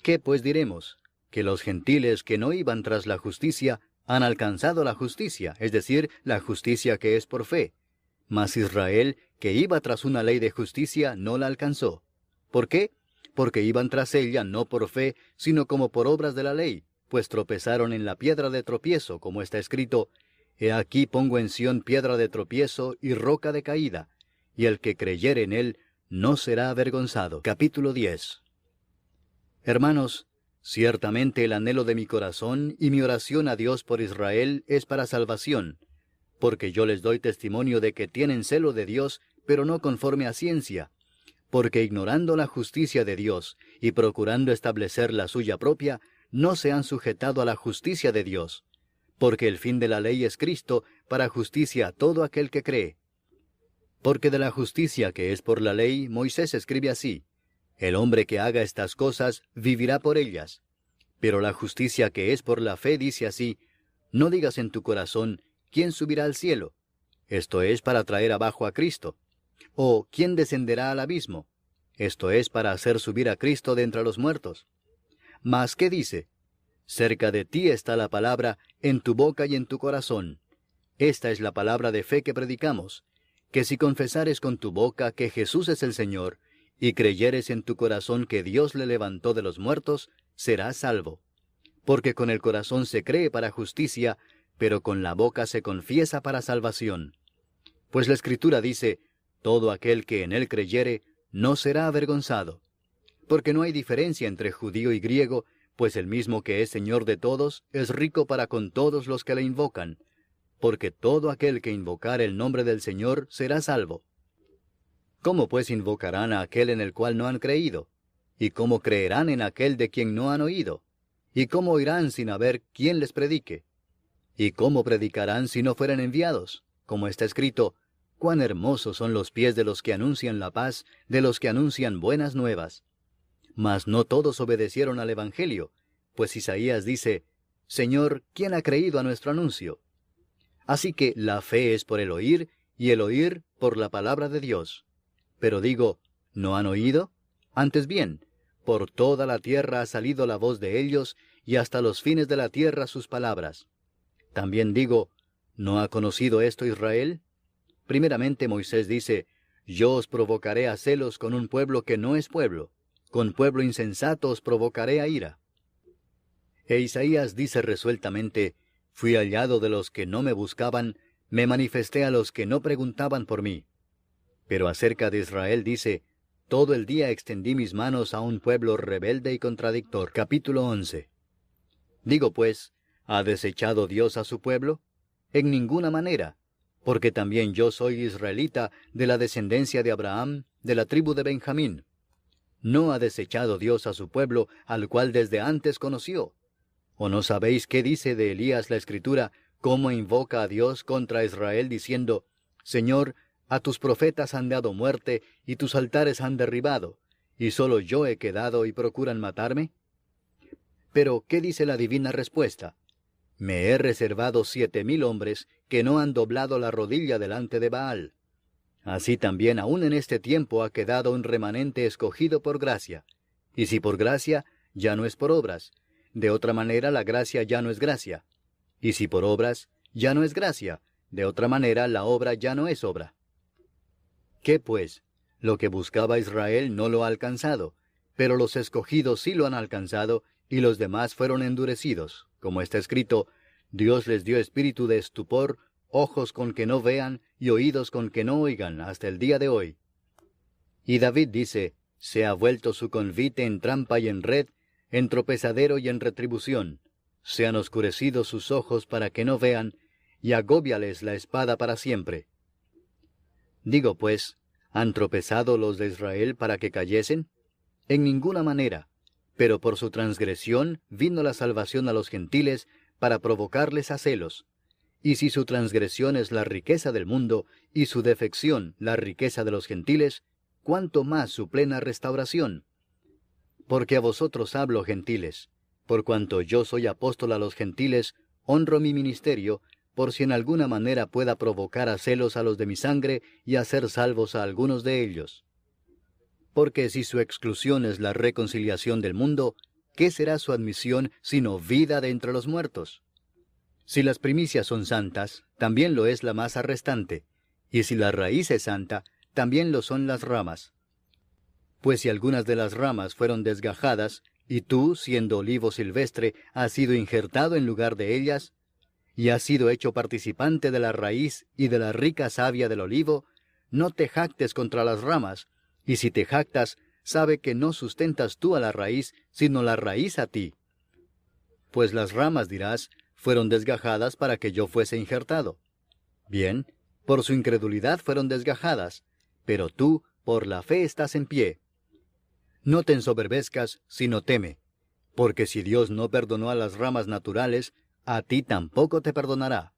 ¿Qué pues diremos? Que los gentiles que no iban tras la justicia han alcanzado la justicia, es decir, la justicia que es por fe. Mas Israel, que iba tras una ley de justicia, no la alcanzó. ¿Por qué? Porque iban tras ella no por fe, sino como por obras de la ley, pues tropezaron en la piedra de tropiezo, como está escrito: he aquí pongo en Sión piedra de tropiezo y roca de caída, y el que creyere en él no será avergonzado. Capítulo 10. Hermanos, ciertamente el anhelo de mi corazón y mi oración a Dios por Israel es para salvación, porque yo les doy testimonio de que tienen celo de Dios, pero no conforme a ciencia, porque ignorando la justicia de Dios y procurando establecer la suya propia, no se han sujetado a la justicia de Dios, porque el fin de la ley es Cristo, para justicia a todo aquel que cree. Porque de la justicia que es por la ley, Moisés escribe así: el hombre que haga estas cosas vivirá por ellas. Pero la justicia que es por la fe dice así: no digas en tu corazón: ¿quién subirá al cielo? Esto es para traer abajo a Cristo. O ¿quién descenderá al abismo? Esto es para hacer subir a Cristo de entre los muertos. Mas ¿qué dice? Cerca de ti está la palabra, en tu boca y en tu corazón. Esta es la palabra de fe que predicamos: que si confesares con tu boca que Jesús es el Señor, y creyeres en tu corazón que Dios le levantó de los muertos, serás salvo. Porque con el corazón se cree para justicia, pero con la boca se confiesa para salvación. Pues la Escritura dice: todo aquel que en él creyere, no será avergonzado. Porque no hay diferencia entre judío y griego, pues el mismo que es Señor de todos, es rico para con todos los que le invocan. porque todo aquel que invocare el nombre del Señor será salvo. ¿Cómo pues invocarán a aquel en el cual no han creído? ¿Y cómo creerán en aquel de quien no han oído? ¿Y cómo oirán sin haber quien les predique? ¿Y cómo predicarán si no fueren enviados? Como está escrito, cuán hermosos son los pies de los que anuncian la paz, de los que anuncian buenas nuevas. Mas no todos obedecieron al Evangelio, pues Isaías dice, Señor, ¿quién ha creído a nuestro anuncio? Así que la fe es por el oír, y el oír por la palabra de Dios. Pero digo, ¿no han oído? Antes bien, por toda la tierra ha salido la voz de ellos, y hasta los fines de la tierra sus palabras. También digo, ¿no ha conocido esto Israel? Primeramente Moisés dice, yo os provocaré a celos con un pueblo que no es pueblo, con pueblo insensato os provocaré a ira. E Isaías dice resueltamente, fui hallado de los que no me buscaban, me manifesté a los que no preguntaban por mí. Pero acerca de Israel dice, todo el día extendí mis manos a un pueblo rebelde y contradictor. Capítulo 11. Digo pues, ¿ha desechado Dios a su pueblo? En ninguna manera, porque también yo soy israelita de la descendencia de Abraham, de la tribu de Benjamín. ¿No ha desechado Dios a su pueblo, al cual desde antes conoció? ¿O no sabéis qué dice de Elías la Escritura, cómo invoca a Dios contra Israel, diciendo, Señor, a tus profetas han dado muerte, y tus altares han derribado, y solo yo he quedado y procuran matarme? Pero, ¿qué dice la divina respuesta? Me he reservado 7,000 hombres que no han doblado la rodilla delante de Baal. Así también aún en este tiempo ha quedado un remanente escogido por gracia. Y si por gracia, ya no es por obras. De otra manera la gracia ya no es gracia. Y si por obras, ya no es gracia. De otra manera la obra ya no es obra. ¿Qué pues? Lo que buscaba Israel no lo ha alcanzado, pero los escogidos sí lo han alcanzado, y los demás fueron endurecidos. Como está escrito, Dios les dio espíritu de estupor, ojos con que no vean, y oídos con que no oigan, hasta el día de hoy. Y David dice, se ha vuelto su convite en trampa y en red, en tropezadero y en retribución. Se han oscurecido sus ojos para que no vean, y agóbiales la espada para siempre. Digo pues, ¿han tropezado los de Israel para que cayesen? En ninguna manera, pero por su transgresión vino la salvación a los gentiles para provocarles a celos. Y si su transgresión es la riqueza del mundo, y su defección la riqueza de los gentiles, ¿cuánto más su plena restauración? Porque a vosotros hablo, gentiles, por cuanto yo soy apóstol a los gentiles, honro mi ministerio, por si en alguna manera pueda provocar a celos a los de mi sangre y hacer salvos a algunos de ellos. Porque si su exclusión es la reconciliación del mundo, ¿qué será su admisión sino vida de entre los muertos? Si las primicias son santas, también lo es la masa restante, y si la raíz es santa, también lo son las ramas. Pues si algunas de las ramas fueron desgajadas, y tú, siendo olivo silvestre, has sido injertado en lugar de ellas, y has sido hecho participante de la raíz y de la rica savia del olivo, no te jactes contra las ramas, y si te jactas, sabe que no sustentas tú a la raíz, sino la raíz a ti. Pues las ramas, dirás, fueron desgajadas para que yo fuese injertado. Bien, por su incredulidad fueron desgajadas, pero tú, por la fe, estás en pie. No te ensoberbezcas, sino teme, porque si Dios no perdonó a las ramas naturales, a ti tampoco te perdonará.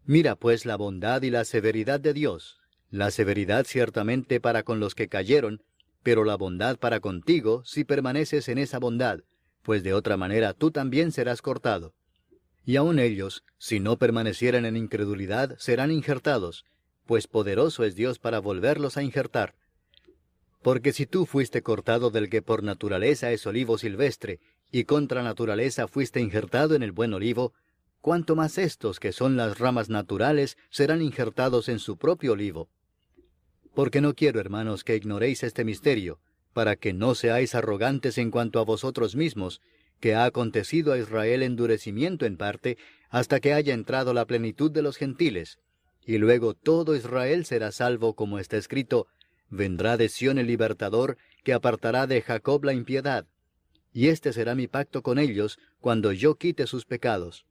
Mira pues la bondad y la severidad de Dios, la severidad ciertamente para con los que cayeron, pero la bondad para contigo si permaneces en esa bondad, pues de otra manera tú también serás cortado. Y aun ellos, si no permanecieren en incredulidad, serán injertados, pues poderoso es Dios para volverlos a injertar. Porque si tú fuiste cortado del que por naturaleza es olivo silvestre, y contra naturaleza fuiste injertado en el buen olivo, cuánto más estos que son las ramas naturales serán injertados en su propio olivo. Porque no quiero, hermanos, que ignoréis este misterio, para que no seáis arrogantes en cuanto a vosotros mismos, que ha acontecido a Israel endurecimiento en parte, hasta que haya entrado la plenitud de los gentiles, y luego todo Israel será salvo, como está escrito, vendrá de Sión el libertador, que apartará de Jacob la impiedad. Y este será mi pacto con ellos, cuando yo quite sus pecados.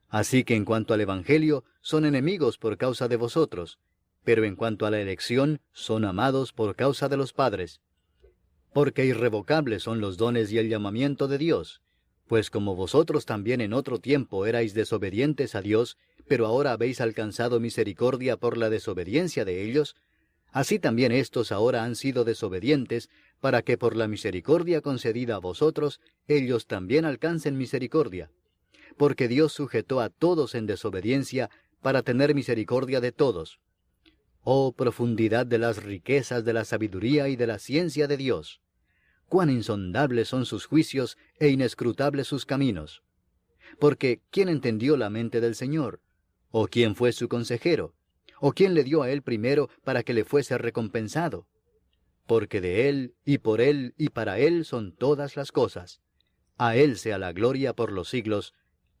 Así que en cuanto al Evangelio, son enemigos por causa de vosotros, pero en cuanto a la elección, son amados por causa de los padres. Porque irrevocables son los dones y el llamamiento de Dios, pues como vosotros también en otro tiempo erais desobedientes a Dios, pero ahora habéis alcanzado misericordia por la desobediencia de ellos, así también éstos ahora han sido desobedientes, para que por la misericordia concedida a vosotros, ellos también alcancen misericordia. Porque Dios sujetó a todos en desobediencia, para tener misericordia de todos. Oh profundidad de las riquezas de la sabiduría y de la ciencia de Dios. Cuán insondables son sus juicios e inescrutables sus caminos. Porque ¿quién entendió la mente del Señor? ¿O quién fue su consejero? ¿O quién le dio a él primero para que le fuese recompensado? Porque de él, y para él son todas las cosas. A él sea la gloria por los siglos.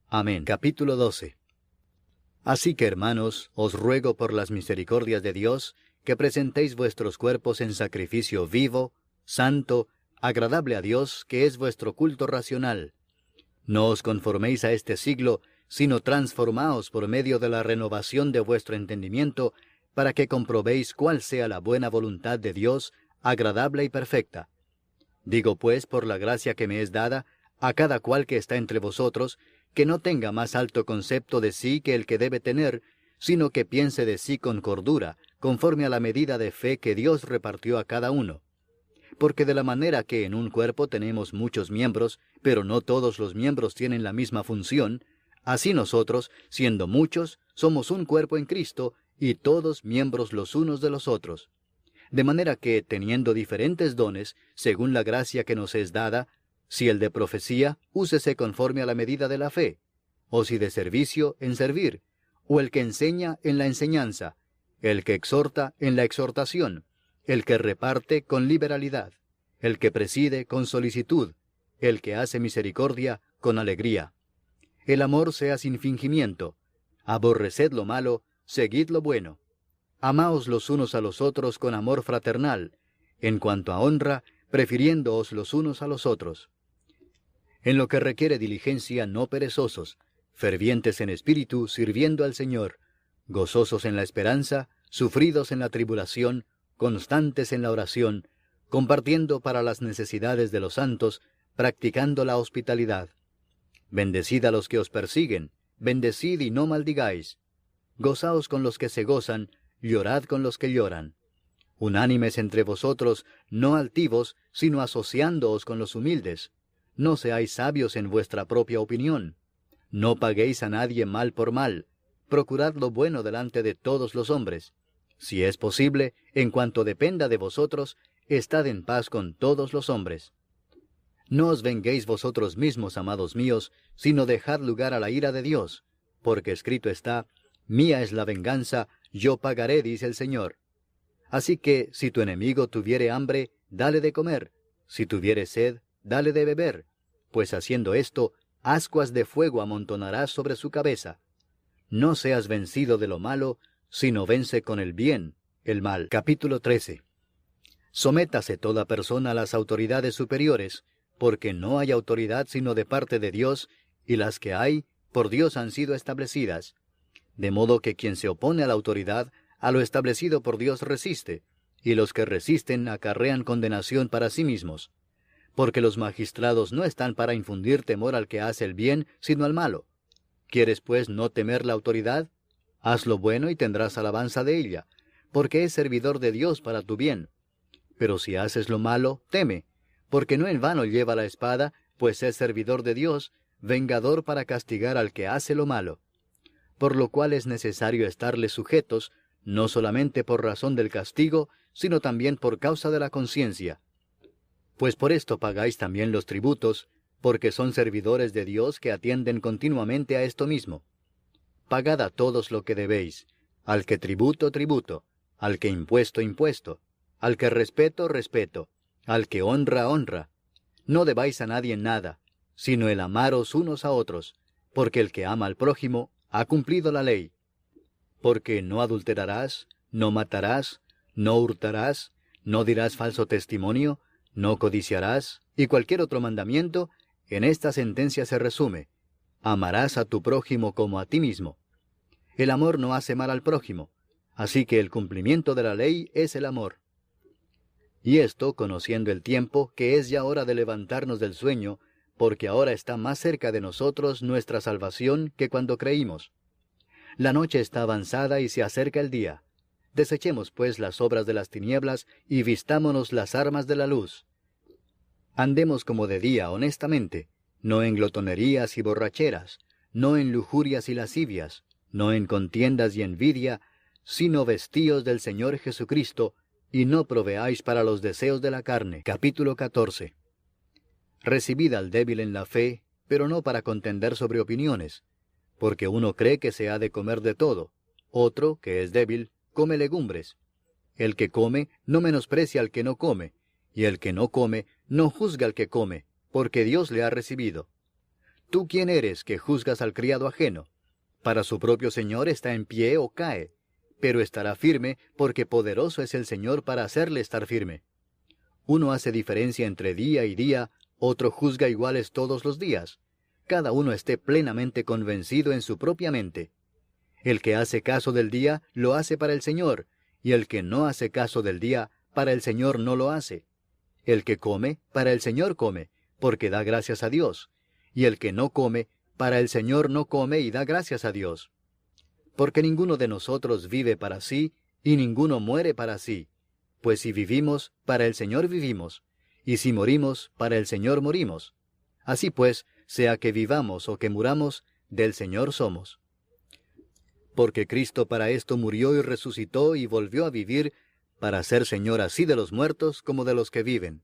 Amén. Capítulo 12. Así que, hermanos, os ruego por las misericordias de Dios, que presentéis vuestros cuerpos en sacrificio vivo, santo, agradable a Dios, que es vuestro culto racional. No os conforméis a este siglo, sino transformaos por medio de la renovación de vuestro entendimiento, para que comprobéis cuál sea la buena voluntad de Dios, agradable y perfecta. Digo pues, por la gracia que me es dada, a cada cual que está entre vosotros, que no tenga más alto concepto de sí que el que debe tener, sino que piense de sí con cordura, conforme a la medida de fe que Dios repartió a cada uno. Porque de la manera que en un cuerpo tenemos muchos miembros, pero no todos los miembros tienen la misma función, así nosotros, siendo muchos, somos un cuerpo en Cristo, y todos miembros los unos de los otros. De manera que, teniendo diferentes dones, según la gracia que nos es dada, si el de profecía, úsese conforme a la medida de la fe, o si de servicio, en servir, o el que enseña, en la enseñanza, el que exhorta, en la exhortación, el que reparte, con liberalidad, el que preside, con solicitud, el que hace misericordia, con alegría. El amor sea sin fingimiento. Aborreced lo malo, seguid lo bueno. Amaos los unos a los otros con amor fraternal, en cuanto a honra, prefiriéndoos los unos a los otros. En lo que requiere diligencia, no perezosos, fervientes en espíritu, sirviendo al Señor, gozosos en la esperanza, sufridos en la tribulación, constantes en la oración, compartiendo para las necesidades de los santos, practicando la hospitalidad. Bendecid a los que os persiguen, bendecid y no maldigáis. Gozaos con los que se gozan, llorad con los que lloran. Unánimes entre vosotros, no altivos, sino asociándoos con los humildes. No seáis sabios en vuestra propia opinión. No paguéis a nadie mal por mal. Procurad lo bueno delante de todos los hombres. Si es posible, en cuanto dependa de vosotros, estad en paz con todos los hombres. No os venguéis vosotros mismos, amados míos, sino dejad lugar a la ira de Dios, porque escrito está, mía es la venganza, yo pagaré, dice el Señor. Así que, si tu enemigo tuviere hambre, dale de comer, si tuviere sed, dale de beber, pues haciendo esto, ascuas de fuego amontonarás sobre su cabeza. No seas vencido de lo malo, sino vence con el bien el mal. Capítulo 13. Sométase toda persona a las autoridades superiores, porque no hay autoridad sino de parte de Dios, y las que hay, por Dios han sido establecidas. De modo que quien se opone a la autoridad, a lo establecido por Dios resiste, y los que resisten acarrean condenación para sí mismos. Porque los magistrados no están para infundir temor al que hace el bien, sino al malo. ¿Quieres pues no temer la autoridad? Haz lo bueno y tendrás alabanza de ella, porque es servidor de Dios para tu bien. Pero si haces lo malo, teme, porque no en vano lleva la espada, pues es servidor de Dios, vengador para castigar al que hace lo malo. Por lo cual es necesario estarles sujetos, no solamente por razón del castigo, sino también por causa de la conciencia. Pues por esto pagáis también los tributos, porque son servidores de Dios que atienden continuamente a esto mismo. Pagad a todos lo que debéis, al que tributo, tributo, al que impuesto, impuesto, al que respeto, respeto, al que honra, honra. No debáis a nadie nada, sino el amaros unos a otros, porque el que ama al prójimo ha cumplido la ley. Porque no adulterarás, no matarás, no hurtarás, no dirás falso testimonio, no codiciarás, y cualquier otro mandamiento, en esta sentencia se resume: amarás a tu prójimo como a ti mismo. El amor no hace mal al prójimo, así que el cumplimiento de la ley es el amor. Y esto, conociendo el tiempo, que es ya hora de levantarnos del sueño, porque ahora está más cerca de nosotros nuestra salvación que cuando creímos. La noche está avanzada y se acerca el día. Desechemos pues las obras de las tinieblas y vistámonos las armas de la luz. Andemos como de día honestamente, no en glotonerías y borracheras, no en lujurias y lascivias, no en contiendas y envidia, sino vestíos del Señor Jesucristo, y no proveáis para los deseos de la carne. Capítulo 14. Recibid al débil en la fe, pero no para contender sobre opiniones, porque uno cree que se ha de comer de todo, otro, que es débil, come legumbres. El que come no menosprecia al que no come, y el que no come no juzga al que come, porque Dios le ha recibido. ¿Tú quién eres que juzgas al criado ajeno? Para su propio Señor está en pie o cae, pero estará firme, porque poderoso es el Señor para hacerle estar firme. Uno hace diferencia entre día y día, otro juzga iguales todos los días. Cada uno esté plenamente convencido en su propia mente. El que hace caso del día, lo hace para el Señor, y el que no hace caso del día, para el Señor no lo hace. El que come, para el Señor come, porque da gracias a Dios. Y el que no come, para el Señor no come y da gracias a Dios. Porque ninguno de nosotros vive para sí, y ninguno muere para sí. Pues si vivimos, para el Señor vivimos, y si morimos, para el Señor morimos. Así pues, sea que vivamos o que muramos, del Señor somos. Porque Cristo para esto murió y resucitó y volvió a vivir, para ser Señor así de los muertos como de los que viven.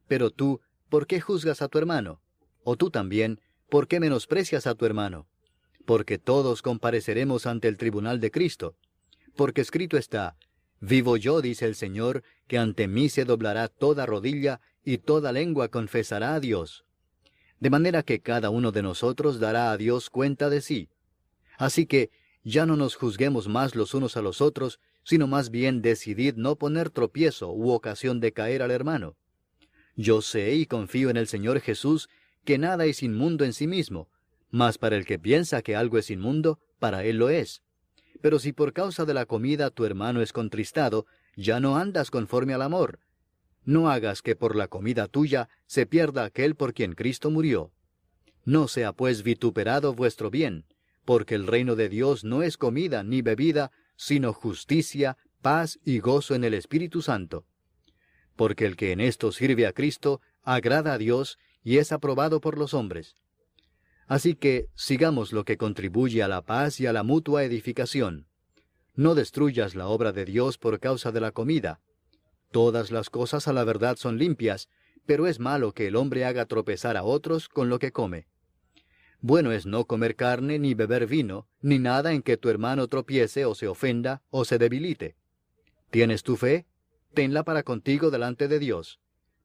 Pero tú, ¿por qué juzgas a tu hermano? O tú también, ¿por qué menosprecias a tu hermano? Porque todos compareceremos ante el tribunal de Cristo. Porque escrito está, vivo yo, dice el Señor, que ante mí se doblará toda rodilla y toda lengua confesará a Dios. De manera que cada uno de nosotros dará a Dios cuenta de sí. Así que ya no nos juzguemos más los unos a los otros, sino más bien decidid no poner tropiezo u ocasión de caer al hermano. Yo sé y confío en el Señor Jesús que nada es inmundo en sí mismo, mas para el que piensa que algo es inmundo, para él lo es. Pero si por causa de la comida tu hermano es contristado, ya no andas conforme al amor. No hagas que por la comida tuya se pierda aquel por quien Cristo murió. No sea pues vituperado vuestro bien, porque el reino de Dios no es comida ni bebida, sino justicia, paz y gozo en el Espíritu Santo. Porque el que en esto sirve a Cristo, agrada a Dios y es aprobado por los hombres. Así que sigamos lo que contribuye a la paz y a la mutua edificación. No destruyas la obra de Dios por causa de la comida. Todas las cosas a la verdad son limpias, pero es malo que el hombre haga tropezar a otros con lo que come. Bueno es no comer carne ni beber vino, ni nada en que tu hermano tropiece o se ofenda o se debilite. ¿Tienes tu fe? Tenla para contigo delante de Dios.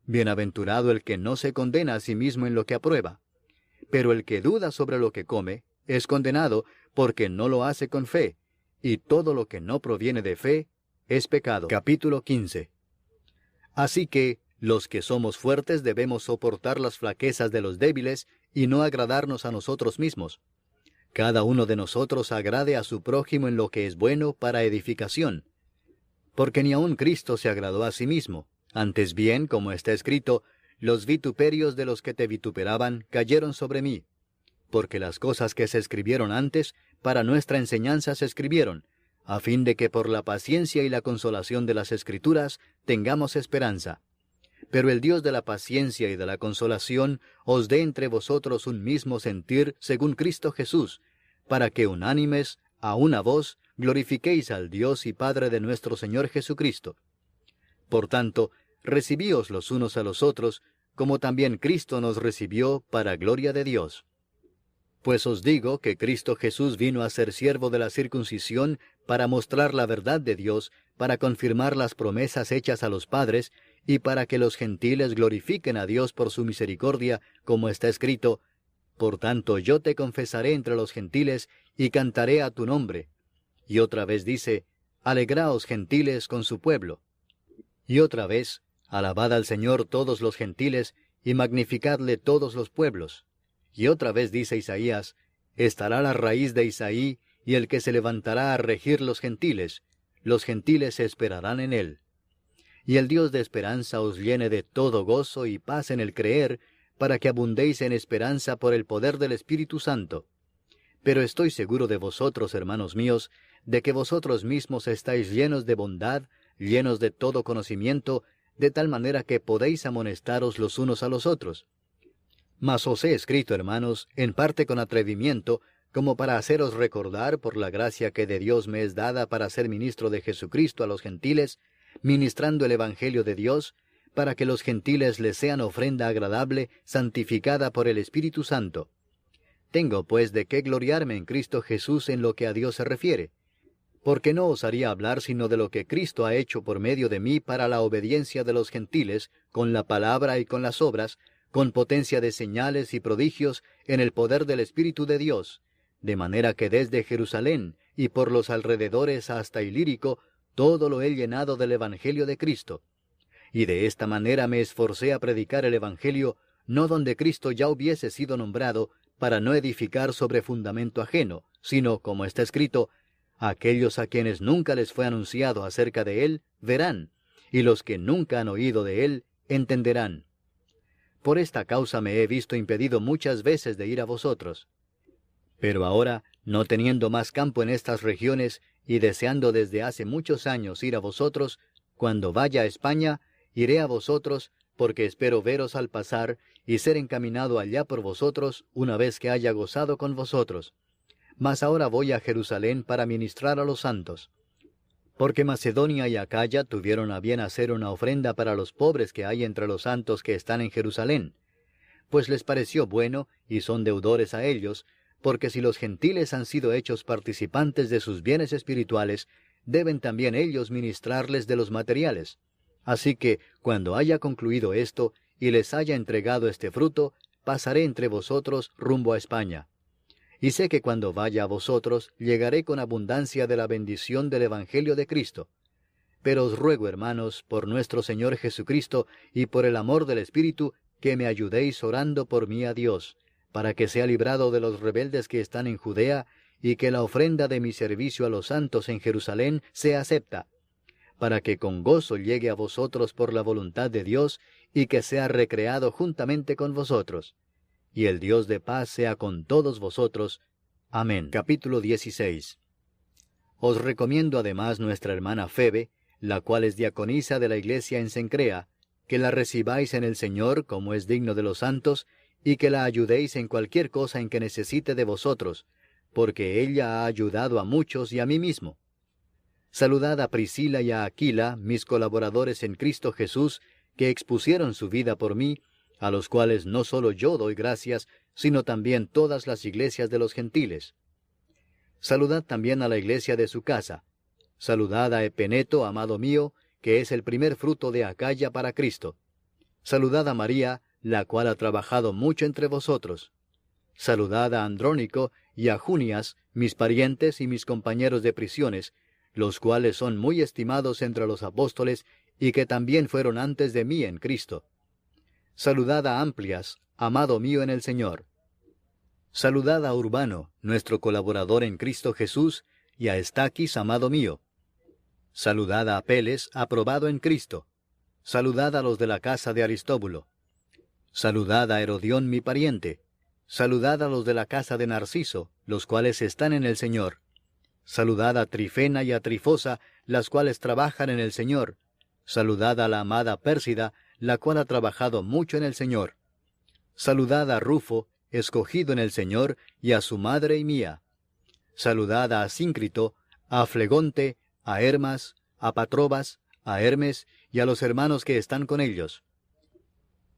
Bienaventurado el que no se condena a sí mismo en lo que aprueba. Pero el que duda sobre lo que come, es condenado porque no lo hace con fe, y todo lo que no proviene de fe es pecado. Capítulo 15. Así que, los que somos fuertes debemos soportar las flaquezas de los débiles y no agradarnos a nosotros mismos. Cada uno de nosotros agrade a su prójimo en lo que es bueno para edificación. Porque ni aun Cristo se agradó a sí mismo. Antes bien, como está escrito, los vituperios de los que te vituperaban cayeron sobre mí. Porque las cosas que se escribieron antes, para nuestra enseñanza se escribieron, a fin de que por la paciencia y la consolación de las Escrituras tengamos esperanza. Pero el Dios de la paciencia y de la consolación os dé entre vosotros un mismo sentir según Cristo Jesús, para que unánimes, a una voz, glorifiquéis al Dios y Padre de nuestro Señor Jesucristo. Por tanto, recibíos los unos a los otros, como también Cristo nos recibió para gloria de Dios. Pues os digo que Cristo Jesús vino a ser siervo de la circuncisión para mostrar la verdad de Dios, para confirmar las promesas hechas a los padres, y para que los gentiles glorifiquen a Dios por su misericordia, como está escrito, Por tanto yo te confesaré entre los gentiles, y cantaré a tu nombre. Y otra vez dice, Alegraos gentiles con su pueblo. Y otra vez, Alabad al Señor todos los gentiles, y magnificadle todos los pueblos. Y otra vez dice Isaías, estará la raíz de Isaí, y el que se levantará a regir los gentiles esperarán en él. Y el Dios de esperanza os llene de todo gozo y paz en el creer, para que abundéis en esperanza por el poder del Espíritu Santo. Pero estoy seguro de vosotros, hermanos míos, de que vosotros mismos estáis llenos de bondad, llenos de todo conocimiento, de tal manera que podéis amonestaros los unos a los otros. Mas os he escrito, hermanos, en parte con atrevimiento, como para haceros recordar por la gracia que de Dios me es dada para ser ministro de Jesucristo a los gentiles, ministrando el Evangelio de Dios, para que los gentiles les sean ofrenda agradable, santificada por el Espíritu Santo. Tengo pues de qué gloriarme en Cristo Jesús en lo que a Dios se refiere, porque no osaría hablar sino de lo que Cristo ha hecho por medio de mí para la obediencia de los gentiles, con la palabra y con las obras, con potencia de señales y prodigios, en el poder del Espíritu de Dios, de manera que desde Jerusalén y por los alrededores hasta Ilírico, todo lo he llenado del Evangelio de Cristo. Y de esta manera me esforcé a predicar el Evangelio, no donde Cristo ya hubiese sido nombrado, para no edificar sobre fundamento ajeno, sino, como está escrito, aquellos a quienes nunca les fue anunciado acerca de él, verán, y los que nunca han oído de él, entenderán. Por esta causa me he visto impedido muchas veces de ir a vosotros. Pero ahora, no teniendo más campo en estas regiones, y deseando desde hace muchos años ir a vosotros, cuando vaya a España, iré a vosotros, porque espero veros al pasar, y ser encaminado allá por vosotros, una vez que haya gozado con vosotros. Mas ahora voy a Jerusalén para ministrar a los santos. Porque Macedonia y Acaya tuvieron a bien hacer una ofrenda para los pobres que hay entre los santos que están en Jerusalén. Pues les pareció bueno, y son deudores a ellos, porque si los gentiles han sido hechos participantes de sus bienes espirituales, deben también ellos ministrarles de los materiales. Así que, cuando haya concluido esto, y les haya entregado este fruto, pasaré entre vosotros rumbo a España. Y sé que cuando vaya a vosotros, llegaré con abundancia de la bendición del Evangelio de Cristo. Pero os ruego, hermanos, por nuestro Señor Jesucristo, y por el amor del Espíritu, que me ayudéis orando por mí a Dios, para que sea librado de los rebeldes que están en Judea, y que la ofrenda de mi servicio a los santos en Jerusalén sea acepta, para que con gozo llegue a vosotros por la voluntad de Dios, y que sea recreado juntamente con vosotros. Y el Dios de paz sea con todos vosotros. Amén. Capítulo 16. Os recomiendo además nuestra hermana Febe, la cual es diaconisa de la iglesia en Cencrea, que la recibáis en el Señor como es digno de los santos, y que la ayudéis en cualquier cosa en que necesite de vosotros, porque ella ha ayudado a muchos y a mí mismo. Saludad a Priscila y a Aquila, mis colaboradores en Cristo Jesús, que expusieron su vida por mí, a los cuales no solo yo doy gracias, sino también todas las iglesias de los gentiles. Saludad también a la iglesia de su casa. Saludad a Epeneto, amado mío, que es el primer fruto de Acaya para Cristo. Saludad a María, la cual ha trabajado mucho entre vosotros. Saludad a Andrónico y a Junias, mis parientes y mis compañeros de prisiones, los cuales son muy estimados entre los apóstoles, y que también fueron antes de mí en Cristo. Saludad a Amplias, amado mío en el Señor. Saludad a Urbano, nuestro colaborador en Cristo Jesús, y a Estaquis, amado mío. Saludad a Apeles, aprobado en Cristo. Saludad a los de la casa de Aristóbulo. Saludad a Herodión, mi pariente. Saludad a los de la casa de Narciso, los cuales están en el Señor. Saludad a Trifena y a Trifosa, las cuales trabajan en el Señor. Saludad a la amada Pérsida, la cual ha trabajado mucho en el Señor. Saludad a Rufo, escogido en el Señor, y a su madre y mía. Saludad a Asíncrito, a Flegonte, a Hermas, a Patrobas, a Hermes, y a los hermanos que están con ellos.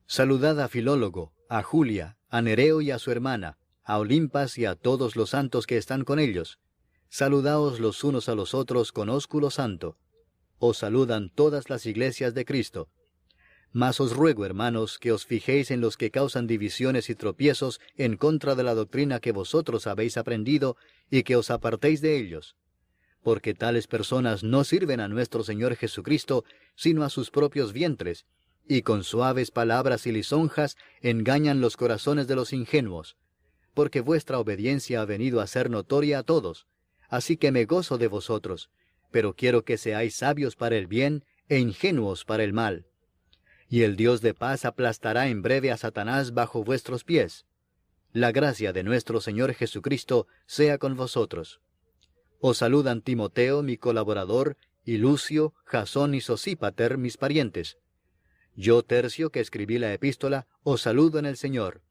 Saludad a Filólogo, a Julia, a Nereo y a su hermana, a Olimpas y a todos los santos que están con ellos. Saludaos los unos a los otros con ósculo santo. Os saludan todas las iglesias de Cristo. Mas os ruego, hermanos, que os fijéis en los que causan divisiones y tropiezos en contra de la doctrina que vosotros habéis aprendido, y que os apartéis de ellos. Porque tales personas no sirven a nuestro Señor Jesucristo, sino a sus propios vientres, y con suaves palabras y lisonjas engañan los corazones de los ingenuos. porque vuestra obediencia ha venido a ser notoria a todos. Así que me gozo de vosotros, pero quiero que seáis sabios para el bien e ingenuos para el mal. Y el Dios de paz aplastará en breve a Satanás bajo vuestros pies. La gracia de nuestro Señor Jesucristo sea con vosotros. Os saludan Timoteo, mi colaborador, y Lucio, Jasón y Sosípater, mis parientes. Yo, Tercio, que escribí la epístola, os saludo en el Señor.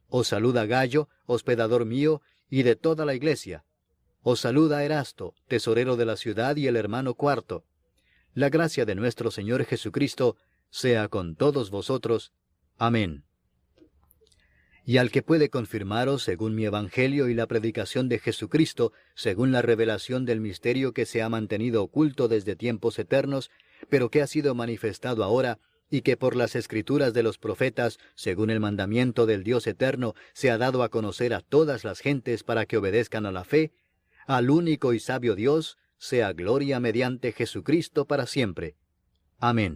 Os saluda Gayo, hospedador mío, y de toda la iglesia. Os saluda Erasto, tesorero de la ciudad, y el hermano Cuarto. La gracia de nuestro Señor Jesucristo sea con todos vosotros. Amén. Y al que puede confirmaros según mi evangelio y la predicación de Jesucristo, según la revelación del misterio que se ha mantenido oculto desde tiempos eternos, pero que ha sido manifestado ahora, y que por las escrituras de los profetas, según el mandamiento del Dios eterno, se ha dado a conocer a todas las gentes para que obedezcan a la fe, al único y sabio Dios, sea gloria mediante Jesucristo para siempre. Amén.